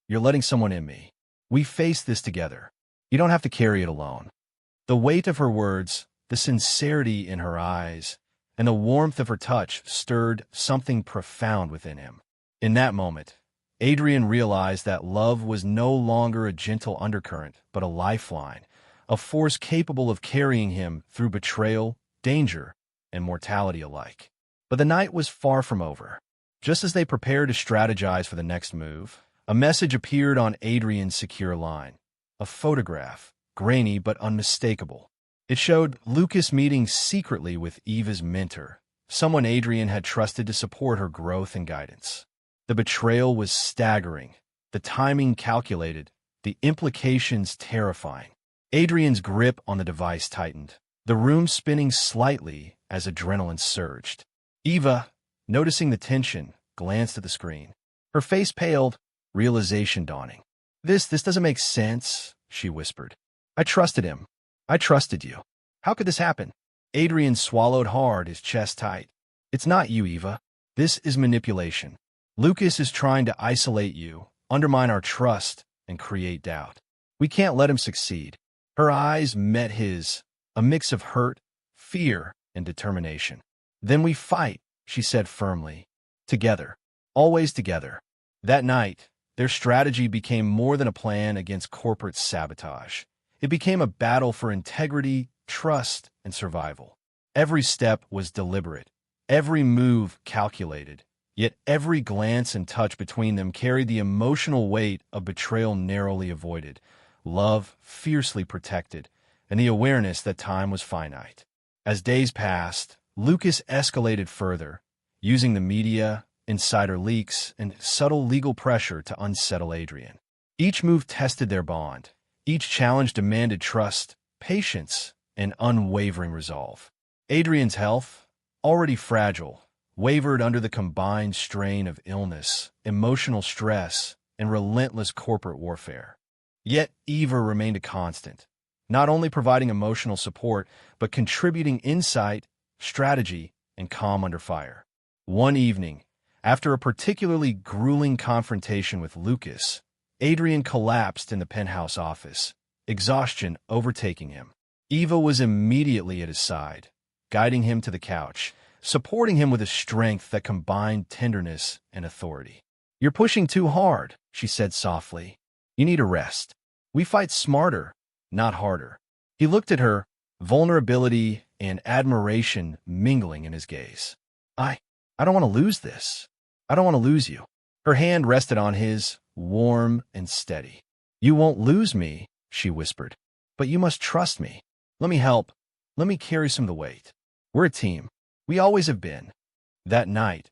you're letting someone in me. We face this together. You don't have to carry it alone. The weight of her words, the sincerity in her eyes, and the warmth of her touch stirred something profound within him. In that moment, Adrian realized that love was no longer a gentle undercurrent, but a lifeline, a force capable of carrying him through betrayal, danger, and mortality alike. But the night was far from over. Just as they prepared to strategize for the next move, a message appeared on Adrian's secure line. A photograph, grainy but unmistakable. It showed Lucas meeting secretly with Eva's mentor, someone Adrian had trusted to support her growth and guidance. The betrayal was staggering, the timing calculated, the implications terrifying. Adrian's grip on the device tightened, the room spinning slightly as adrenaline surged. Eva, noticing the tension, glanced at the screen. Her face paled, realization dawning. This doesn't make sense, she whispered. I trusted him. I trusted you. How could this happen? Adrian swallowed hard, his chest tight. It's not you, Eva. This is manipulation. Lucas is trying to isolate you, undermine our trust, and create doubt. We can't let him succeed. Her eyes met his, a mix of hurt, fear, and determination. Then we fight, she said firmly. Together. Always together. That night, their strategy became more than a plan against corporate sabotage. It became a battle for integrity, trust, and survival. Every step was deliberate, every move calculated, yet every glance and touch between them carried the emotional weight of betrayal narrowly avoided, love fiercely protected, and the awareness that time was finite. As days passed, Lucas escalated further, using the media, insider leaks, and subtle legal pressure to unsettle Adrian. Each move tested their bond. Each challenge demanded trust, patience, and unwavering resolve. Adrian's health, already fragile, wavered under the combined strain of illness, emotional stress, and relentless corporate warfare. Yet Eva remained a constant, not only providing emotional support, but contributing insight, strategy, and calm under fire. One evening, after a particularly grueling confrontation with Lucas, Adrian collapsed in the penthouse office, exhaustion overtaking him. Eva was immediately at his side, guiding him to the couch, supporting him with a strength that combined tenderness and authority. You're pushing too hard, she said softly. You need a rest. We fight smarter, not harder. He looked at her, vulnerability and admiration mingling in his gaze. I don't want to lose this. I don't want to lose you. Her hand rested on his, warm and steady. You won't lose me, she whispered. But you must trust me. Let me help. Let me carry some of the weight. We're a team. We always have been. That night,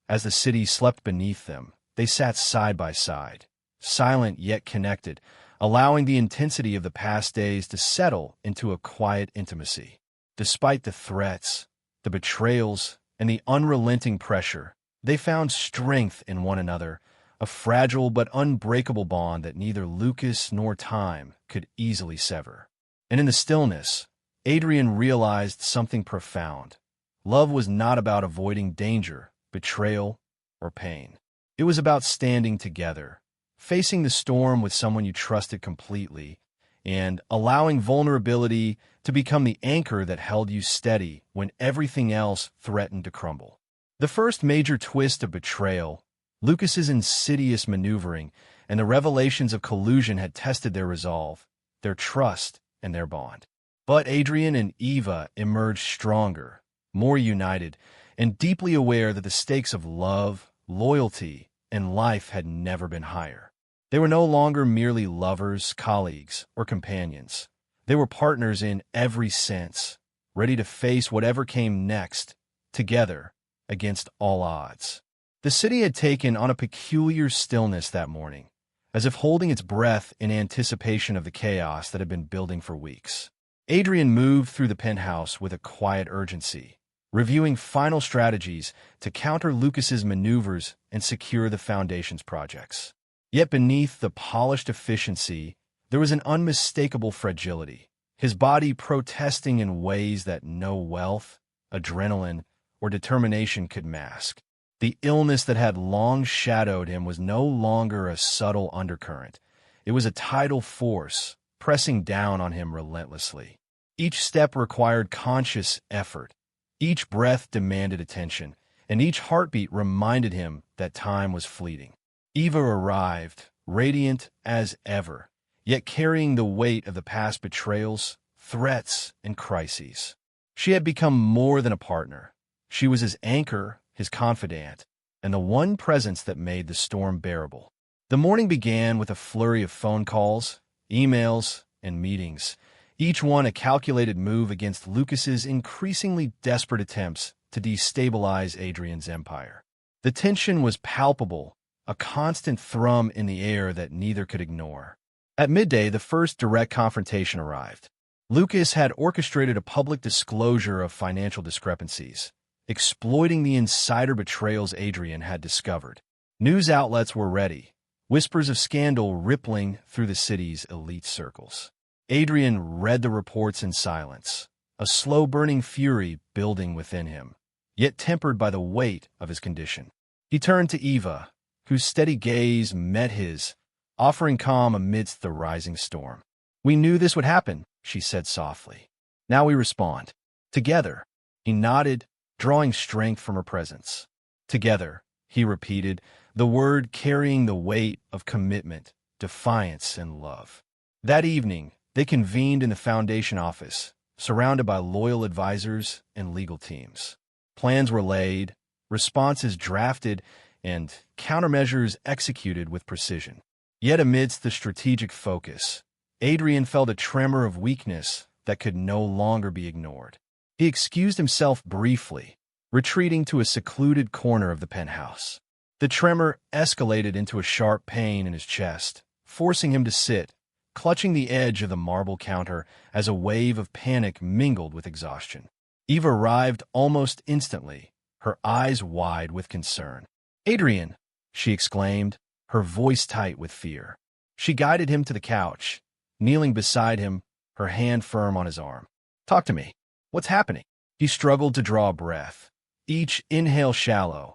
as the city slept beneath them, they sat side by side, silent yet connected, allowing the intensity of the past days to settle into a quiet intimacy. Despite the threats, the betrayals, and the unrelenting pressure, they found strength in one another, a fragile but unbreakable bond that neither Lucas nor time could easily sever. And in the stillness, Adrian realized something profound. Love was not about avoiding danger, betrayal, or pain. It was about standing together, facing the storm with someone you trusted completely, and allowing vulnerability to become the anchor that held you steady when everything else threatened to crumble. The first major twist of betrayal, Lucas's insidious maneuvering, and the revelations of collusion had tested their resolve, their trust, and their bond. But Adrian and Eva emerged stronger, more united, and deeply aware that the stakes of love, loyalty, and life had never been higher. They were no longer merely lovers, colleagues, or companions. They were partners in every sense, ready to face whatever came next, together, against all odds. The city had taken on a peculiar stillness that morning, as if holding its breath in anticipation of the chaos that had been building for weeks. Adrian moved through the penthouse with a quiet urgency, reviewing final strategies to counter Lucas's maneuvers and secure the Foundation's projects. Yet beneath the polished efficiency, there was an unmistakable fragility, his body protesting in ways that no wealth, adrenaline, or determination could mask. The illness that had long shadowed him was no longer a subtle undercurrent. It was a tidal force, pressing down on him relentlessly. Each step required conscious effort. Each breath demanded attention, and each heartbeat reminded him that time was fleeting. Eva arrived, radiant as ever, yet carrying the weight of the past betrayals, threats, and crises. She had become more than a partner. She was his anchor, his confidant, and the one presence that made the storm bearable. The morning began with a flurry of phone calls, emails, and meetings, each one a calculated move against Lucas's increasingly desperate attempts to destabilize Adrian's empire. The tension was palpable, a constant thrum in the air that neither could ignore. At midday, the first direct confrontation arrived. Lucas had orchestrated a public disclosure of financial discrepancies, exploiting the insider betrayals Adrian had discovered. News outlets were ready, whispers of scandal rippling through the city's elite circles. Adrian read the reports in silence, a slow-burning fury building within him, yet tempered by the weight of his condition. He turned to Eva, whose steady gaze met his, offering calm amidst the rising storm. "We knew this would happen," she said softly. "Now we respond. Together." He nodded, drawing strength from her presence. "Together," he repeated, the word carrying the weight of commitment, defiance, and love. That evening, they convened in the Foundation office, surrounded by loyal advisors and legal teams. Plans were laid, responses drafted, and countermeasures executed with precision. Yet amidst the strategic focus, Adrian felt a tremor of weakness that could no longer be ignored. He excused himself briefly, retreating to a secluded corner of the penthouse. The tremor escalated into a sharp pain in his chest, forcing him to sit, clutching the edge of the marble counter as a wave of panic mingled with exhaustion. Eva arrived almost instantly, her eyes wide with concern. "Adrian!" she exclaimed, her voice tight with fear. She guided him to the couch, kneeling beside him, her hand firm on his arm. "Talk to me. What's happening?" He struggled to draw a breath, each inhale shallow,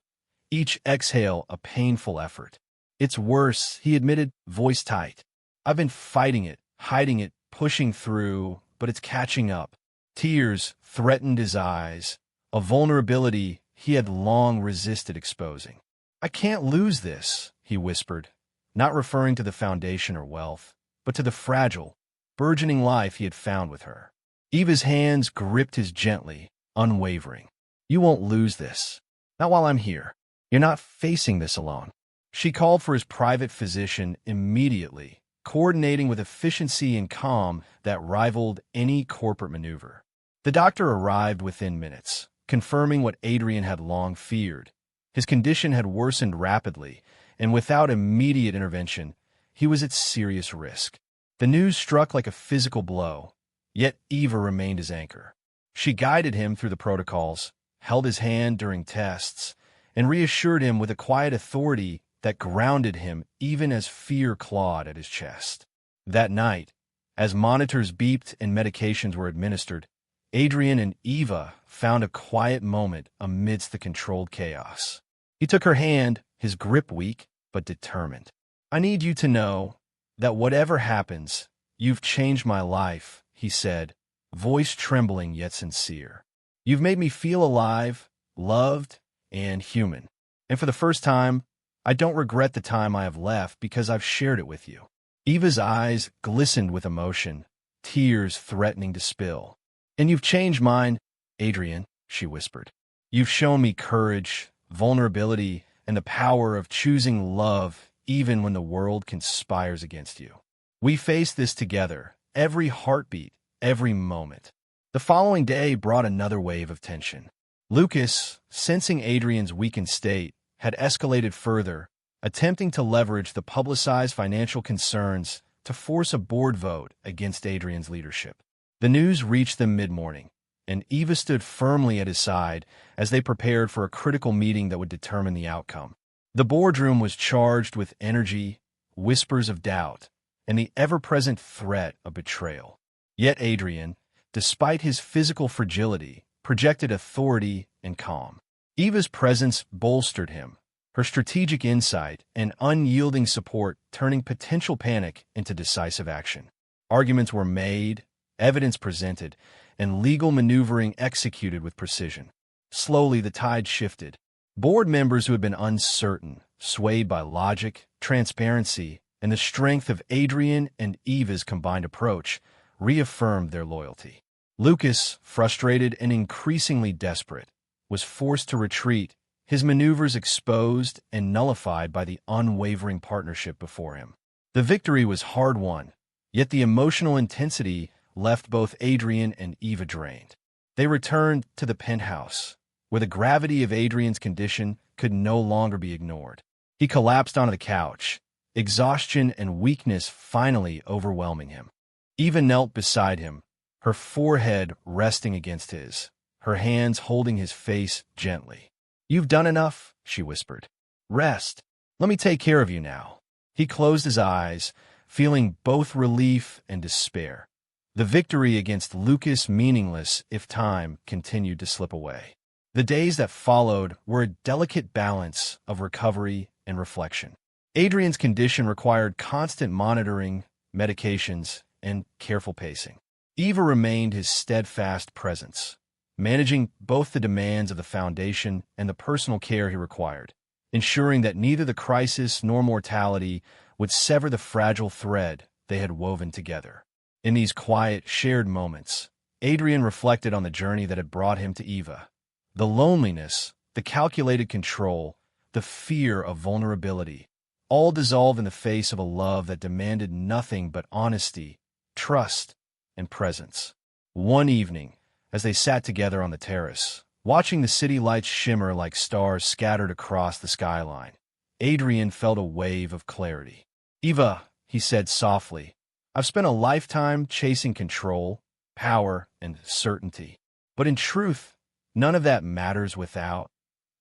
each exhale a painful effort. "It's worse," he admitted, voice tight. "I've been fighting it, hiding it, pushing through, but it's catching up." Tears threatened his eyes, a vulnerability he had long resisted exposing. "I can't lose this," he whispered, not referring to the Foundation or wealth, but to the fragile, burgeoning life he had found with her. Eva's hands gripped his gently, unwavering. "You won't lose this. Not while I'm here. You're not facing this alone." She called for his private physician immediately, coordinating with efficiency and calm that rivaled any corporate maneuver. The doctor arrived within minutes, confirming what Adrian had long feared. His condition had worsened rapidly, and without immediate intervention, he was at serious risk. The news struck like a physical blow, yet Eva remained his anchor. She guided him through the protocols, held his hand during tests, and reassured him with a quiet authority that grounded him even as fear clawed at his chest. That night, as monitors beeped and medications were administered, Adrian and Eva found a quiet moment amidst the controlled chaos. He took her hand, his grip weak but determined. "I need you to know that whatever happens, you've changed my life," he said, voice trembling yet sincere. "You've made me feel alive, loved, and human. And for the first time, I don't regret the time I have left because I've shared it with you." Eva's eyes glistened with emotion, tears threatening to spill. "And you've changed mine, Adrian," she whispered. "You've shown me courage, vulnerability, and the power of choosing love even when the world conspires against you. We faced this together, every heartbeat, every moment." The following day brought another wave of tension. Lucas, sensing Adrian's weakened state, had escalated further, attempting to leverage the publicized financial concerns to force a board vote against Adrian's leadership. The news reached them mid-morning, and Eva stood firmly at his side as they prepared for a critical meeting that would determine the outcome. The boardroom was charged with energy, whispers of doubt, and the ever-present threat of betrayal. Yet Adrian, despite his physical fragility, projected authority and calm. Eva's presence bolstered him, her strategic insight and unyielding support turning potential panic into decisive action. Arguments were made, evidence presented, and legal maneuvering executed with precision. Slowly, the tide shifted. Board members who had been uncertain, swayed by logic, transparency, and the strength of Adrian and Eva's combined approach, reaffirmed their loyalty. Lucas, frustrated and increasingly desperate, was forced to retreat, his maneuvers exposed and nullified by the unwavering partnership before him. The victory was hard-won, yet the emotional intensity left both Adrian and Eva drained. They returned to the penthouse, where the gravity of Adrian's condition could no longer be ignored. He collapsed onto the couch, exhaustion and weakness finally overwhelming him. Eva knelt beside him, her forehead resting against his, her hands holding his face gently. "You've done enough," she whispered. "Rest. Let me take care of you now." He closed his eyes, feeling both relief and despair. The victory against Lucas meaningless if time continued to slip away. The days that followed were a delicate balance of recovery and reflection. Adrian's condition required constant monitoring, medications, and careful pacing. Eva remained his steadfast presence, managing both the demands of the foundation and the personal care he required, ensuring that neither the crisis nor mortality would sever the fragile thread they had woven together. In these quiet, shared moments, Adrian reflected on the journey that had brought him to Eva. The loneliness, the calculated control, the fear of vulnerability, all dissolved in the face of a love that demanded nothing but honesty, trust, and presence. One evening, as they sat together on the terrace, watching the city lights shimmer like stars scattered across the skyline, Adrian felt a wave of clarity. "Eva," he said softly, "I've spent a lifetime chasing control, power, and certainty. But in truth, none of that matters without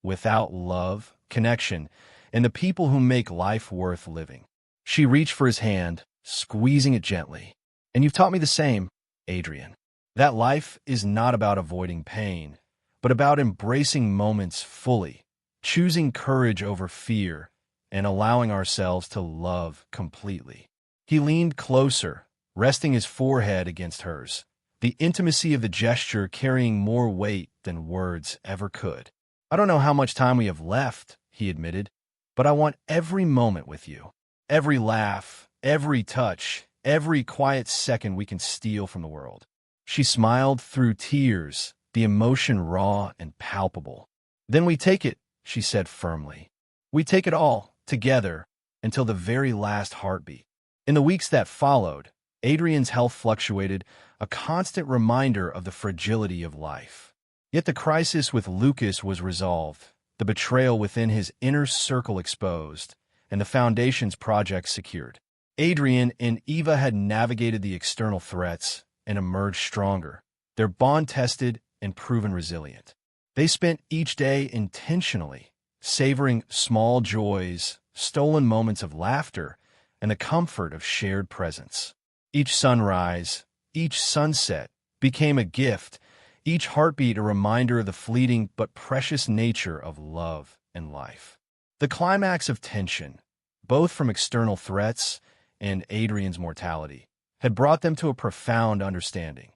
love, connection, and the people who make life worth living." She reached for his hand, squeezing it gently. "And you've taught me the same, Adrian. That life is not about avoiding pain, but about embracing moments fully, choosing courage over fear, and allowing ourselves to love completely." He leaned closer, resting his forehead against hers, the intimacy of the gesture carrying more weight than words ever could. "I don't know how much time we have left," he admitted, "but I want every moment with you. Every laugh, every touch, every quiet second we can steal from the world." She smiled through tears, the emotion raw and palpable. "Then we take it," she said firmly. "We take it all, together, until the very last heartbeat." In the weeks that followed, Adrian's health fluctuated, a constant reminder of the fragility of life. Yet the crisis with Lucas was resolved, the betrayal within his inner circle exposed, and the foundation's project secured. Adrian and Eva had navigated the external threats and emerged stronger, their bond tested and proven resilient. They spent each day intentionally, savoring small joys, stolen moments of laughter, and the comfort of shared presence. Each sunrise, each sunset became a gift, each heartbeat a reminder of the fleeting but precious nature of love and life. The climax of tension, both from external threats and Adrian's mortality, had brought them to a profound understanding.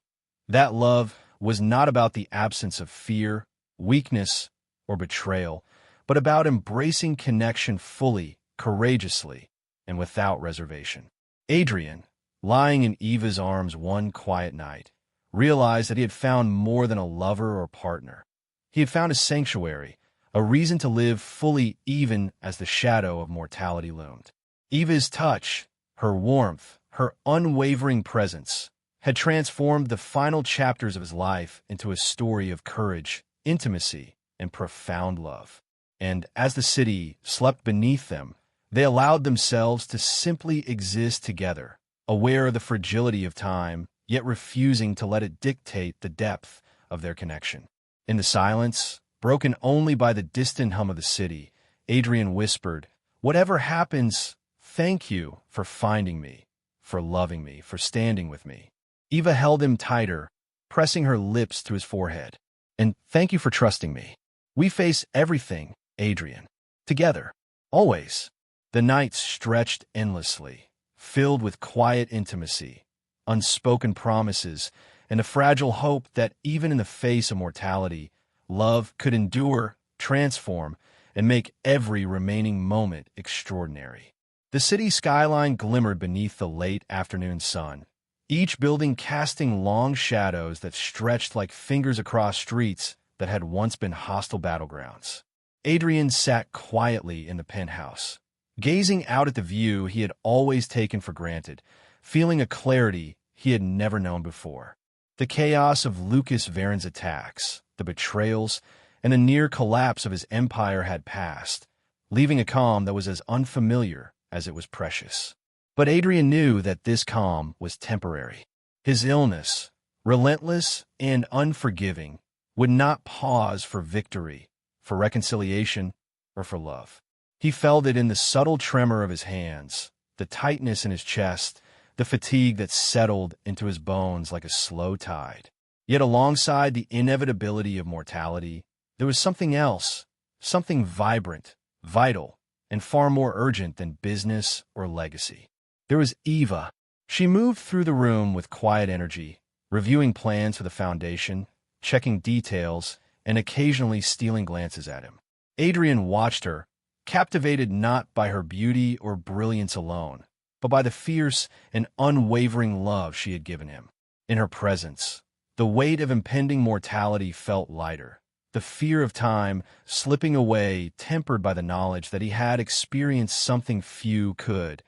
That love was not about the absence of fear, weakness, or betrayal, but about embracing connection fully, courageously, and without reservation. Adrian, lying in Eva's arms one quiet night, realized that he had found more than a lover or partner. He had found a sanctuary, a reason to live fully even as the shadow of mortality loomed. Eva's touch, her warmth, her unwavering presence, had transformed the final chapters of his life into a story of courage, intimacy, and profound love. And as the city slept beneath them, they allowed themselves to simply exist together, aware of the fragility of time, yet refusing to let it dictate the depth of their connection. In the silence, broken only by the distant hum of the city, Adrian whispered, "Whatever happens, thank you for finding me, for loving me, for standing with me." Eva held him tighter, pressing her lips to his forehead. "And thank you for trusting me. We face everything, Adrian. Together. Always." The night stretched endlessly, filled with quiet intimacy, unspoken promises, and a fragile hope that even in the face of mortality, love could endure, transform, and make every remaining moment extraordinary. The city skyline glimmered beneath the late afternoon sun, each building casting long shadows that stretched like fingers across streets that had once been hostile battlegrounds. Adrian sat quietly in the penthouse, gazing out at the view he had always taken for granted, feeling a clarity he had never known before. The chaos of Lucas Varen's attacks, the betrayals, and the near collapse of his empire had passed, leaving a calm that was as unfamiliar as it was precious. But Adrian knew that this calm was temporary. His illness, relentless and unforgiving, would not pause for victory, for reconciliation, or for love. He felt it in the subtle tremor of his hands, the tightness in his chest, the fatigue that settled into his bones like a slow tide. Yet alongside the inevitability of mortality, there was something else, something vibrant, vital, and far more urgent than business or legacy. There was Eva. She moved through the room with quiet energy, reviewing plans for the foundation, checking details, and occasionally stealing glances at him. Adrian watched her, captivated not by her beauty or brilliance alone, but by the fierce and unwavering love she had given him. In her presence, the weight of impending mortality felt lighter, the fear of time slipping away tempered by the knowledge that he had experienced something few could,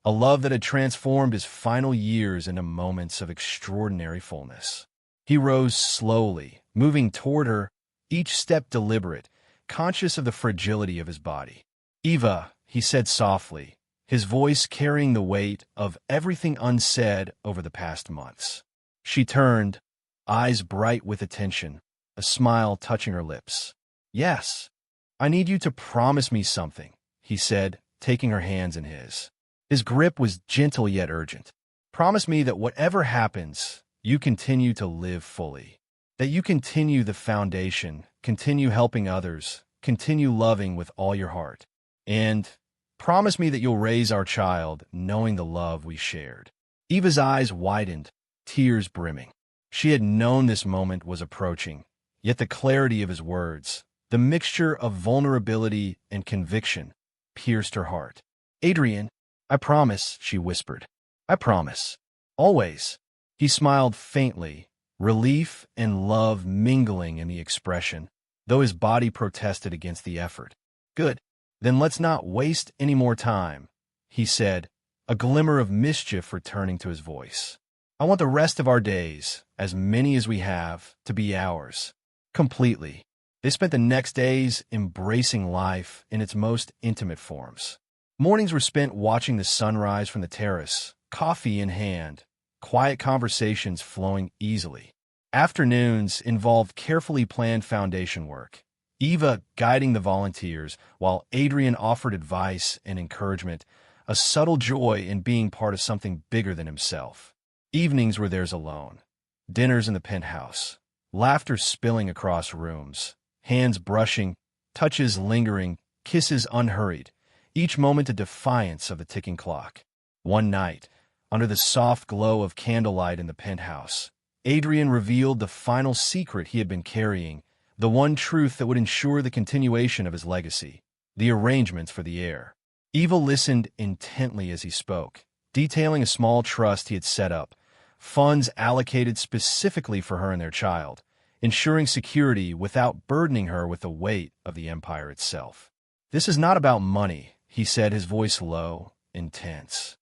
a love that had transformed his final years into moments of extraordinary fullness. He rose slowly, moving toward her, each step deliberate, conscious of the fragility of his body. "Eva," he said softly, his voice carrying the weight of everything unsaid over the past months. She turned, eyes bright with attention, a smile touching her lips. "Yes, I need you to promise me something," he said, taking her hands in his. His grip was gentle yet urgent. "Promise me that whatever happens, you continue to live fully. That you continue the foundation, continue helping others, continue loving with all your heart. And promise me that you'll raise our child knowing the love we shared." Eva's eyes widened, tears brimming. She had known this moment was approaching, yet the clarity of his words, the mixture of vulnerability and conviction, pierced her heart. "Adrian, I promise," she whispered. "I promise. Always." He smiled faintly, relief and love mingling in the expression, though his body protested against the effort. "Good. Then let's not waste any more time," he said, a glimmer of mischief returning to his voice. "I want the rest of our days, as many as we have, to be ours. Completely." They spent the next days embracing life in its most intimate forms. Mornings were spent watching the sunrise from the terrace, coffee in hand, quiet conversations flowing easily. Afternoons involved carefully planned foundation work, Eva guiding the volunteers while Adrian offered advice and encouragement, a subtle joy in being part of something bigger than himself. Evenings were theirs alone, dinners in the penthouse, laughter spilling across rooms, hands brushing, touches lingering, kisses unhurried, each moment a defiance of the ticking clock. One night, under the soft glow of candlelight in the penthouse, Adrian revealed the final secret he had been carrying, the one truth that would ensure the continuation of his legacy: the arrangements for the heir. Eva listened intently as he spoke, detailing a small trust he had set up, funds allocated specifically for her and their child, ensuring security without burdening her with the weight of the empire itself. "This is not about money," he said, his voice low, intense.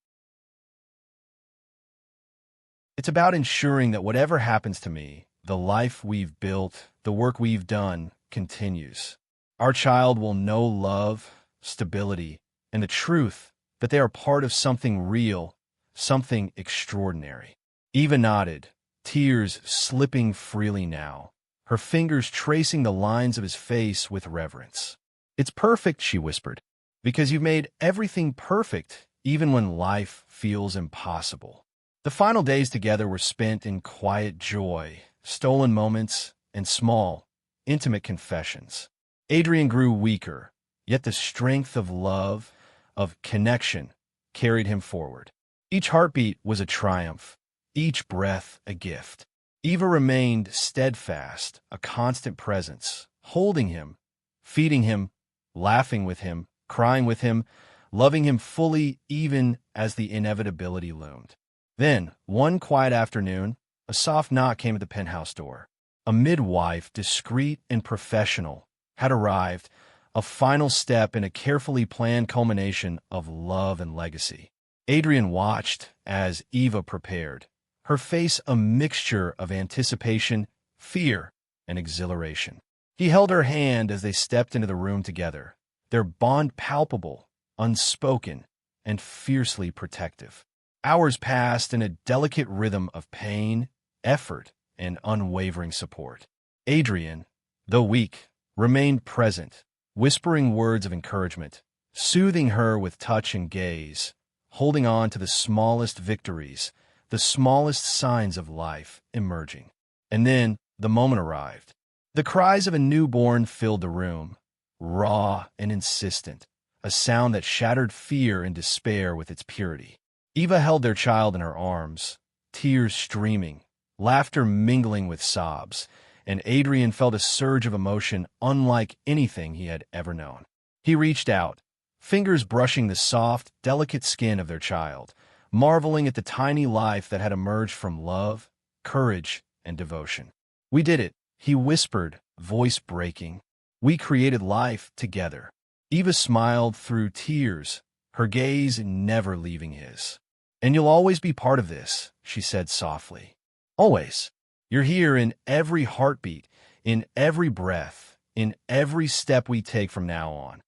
"It's about ensuring that whatever happens to me, the life we've built, the work we've done, continues. Our child will know love, stability, and the truth that they are part of something real, something extraordinary." Eva nodded, tears slipping freely now, her fingers tracing the lines of his face with reverence. "It's perfect," she whispered, "because you've made everything perfect, even when life feels impossible." The final days together were spent in quiet joy, stolen moments, and small, intimate confessions. Adrian grew weaker, yet the strength of love, of connection, carried him forward. Each heartbeat was a triumph, each breath a gift. Eva remained steadfast, a constant presence, holding him, feeding him, laughing with him, crying with him, loving him fully even as the inevitability loomed. Then, one quiet afternoon, a soft knock came at the penthouse door. A midwife, discreet and professional, had arrived, a final step in a carefully planned culmination of love and legacy. Adrian watched as Eva prepared, her face a mixture of anticipation, fear, and exhilaration. He held her hand as they stepped into the room together, their bond palpable, unspoken, and fiercely protective. Hours passed in a delicate rhythm of pain, effort, and unwavering support. Adrian, though weak, remained present, whispering words of encouragement, soothing her with touch and gaze, holding on to the smallest victories, the smallest signs of life emerging. And then the moment arrived. The cries of a newborn filled the room, raw and insistent, a sound that shattered fear and despair with its purity. Eva held their child in her arms, tears streaming, laughter mingling with sobs, and Adrian felt a surge of emotion unlike anything he had ever known. He reached out, fingers brushing the soft, delicate skin of their child, marveling at the tiny life that had emerged from love, courage, and devotion. "We did it," he whispered, voice breaking. "We created life together." Eva smiled through tears, her gaze never leaving his. "And you'll always be part of this," she said softly. "Always. You're here in every heartbeat, in every breath, in every step we take from now on."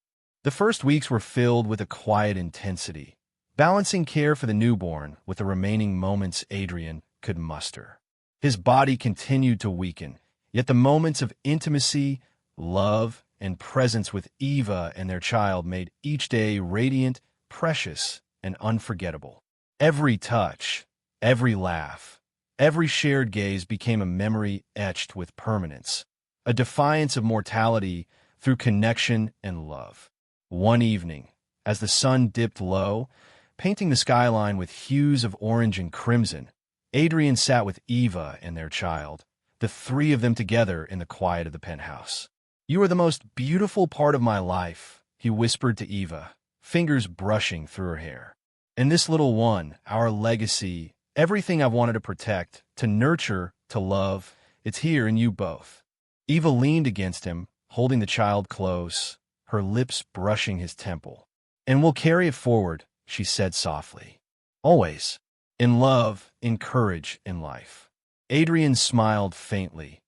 The first weeks were filled with a quiet intensity, balancing care for the newborn with the remaining moments Adrian could muster. His body continued to weaken, yet the moments of intimacy, love, and presence with Eva and their child made each day radiant, precious, and unforgettable. Every touch, every laugh, every shared gaze became a memory etched with permanence, a defiance of mortality through connection and love. One evening, as the sun dipped low, painting the skyline with hues of orange and crimson, Adrian sat with Eva and their child, the three of them together in the quiet of the penthouse. "You are the most beautiful part of my life," he whispered to Eva, fingers brushing through her hair. "And this little one, our legacy, everything I've wanted to protect, to nurture, to love, it's here in you both." Eva leaned against him, holding the child close, her lips brushing his temple. "And we'll carry it forward," she said softly. "Always. In love, in courage, in life." Adrian smiled faintly,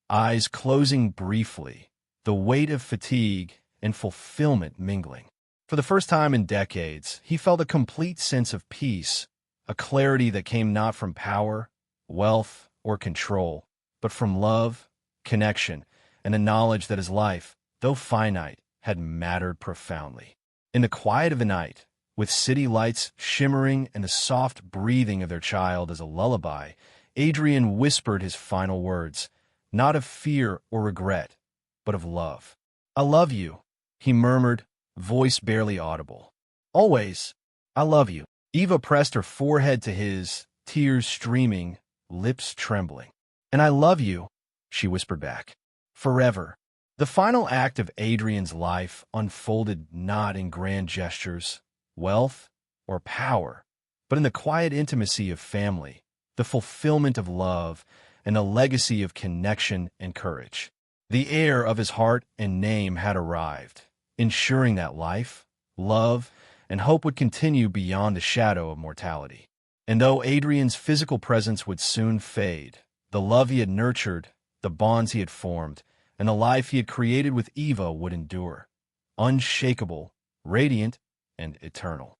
eyes closing briefly, the weight of fatigue and fulfillment mingling. For the first time in decades, he felt a complete sense of peace, a clarity that came not from power, wealth, or control, but from love, connection, and the knowledge that his life, though finite, had mattered profoundly. In the quiet of the night, with city lights shimmering and the soft breathing of their child as a lullaby, Adrian whispered his final words, not of fear or regret, but of love. "I love you," he murmured, voice barely audible. "Always, I love you." Eva pressed her forehead to his, tears streaming, lips trembling. "And I love you," she whispered back. "Forever." The final act of Adrian's life unfolded not in grand gestures, wealth, or power, but in the quiet intimacy of family, the fulfillment of love, and a legacy of connection and courage. The heir of his heart and name had arrived, ensuring that life, love, and hope would continue beyond the shadow of mortality. And though Adrian's physical presence would soon fade, the love he had nurtured, the bonds he had formed, and the life he had created with Eva would endure, unshakable, radiant, and eternal.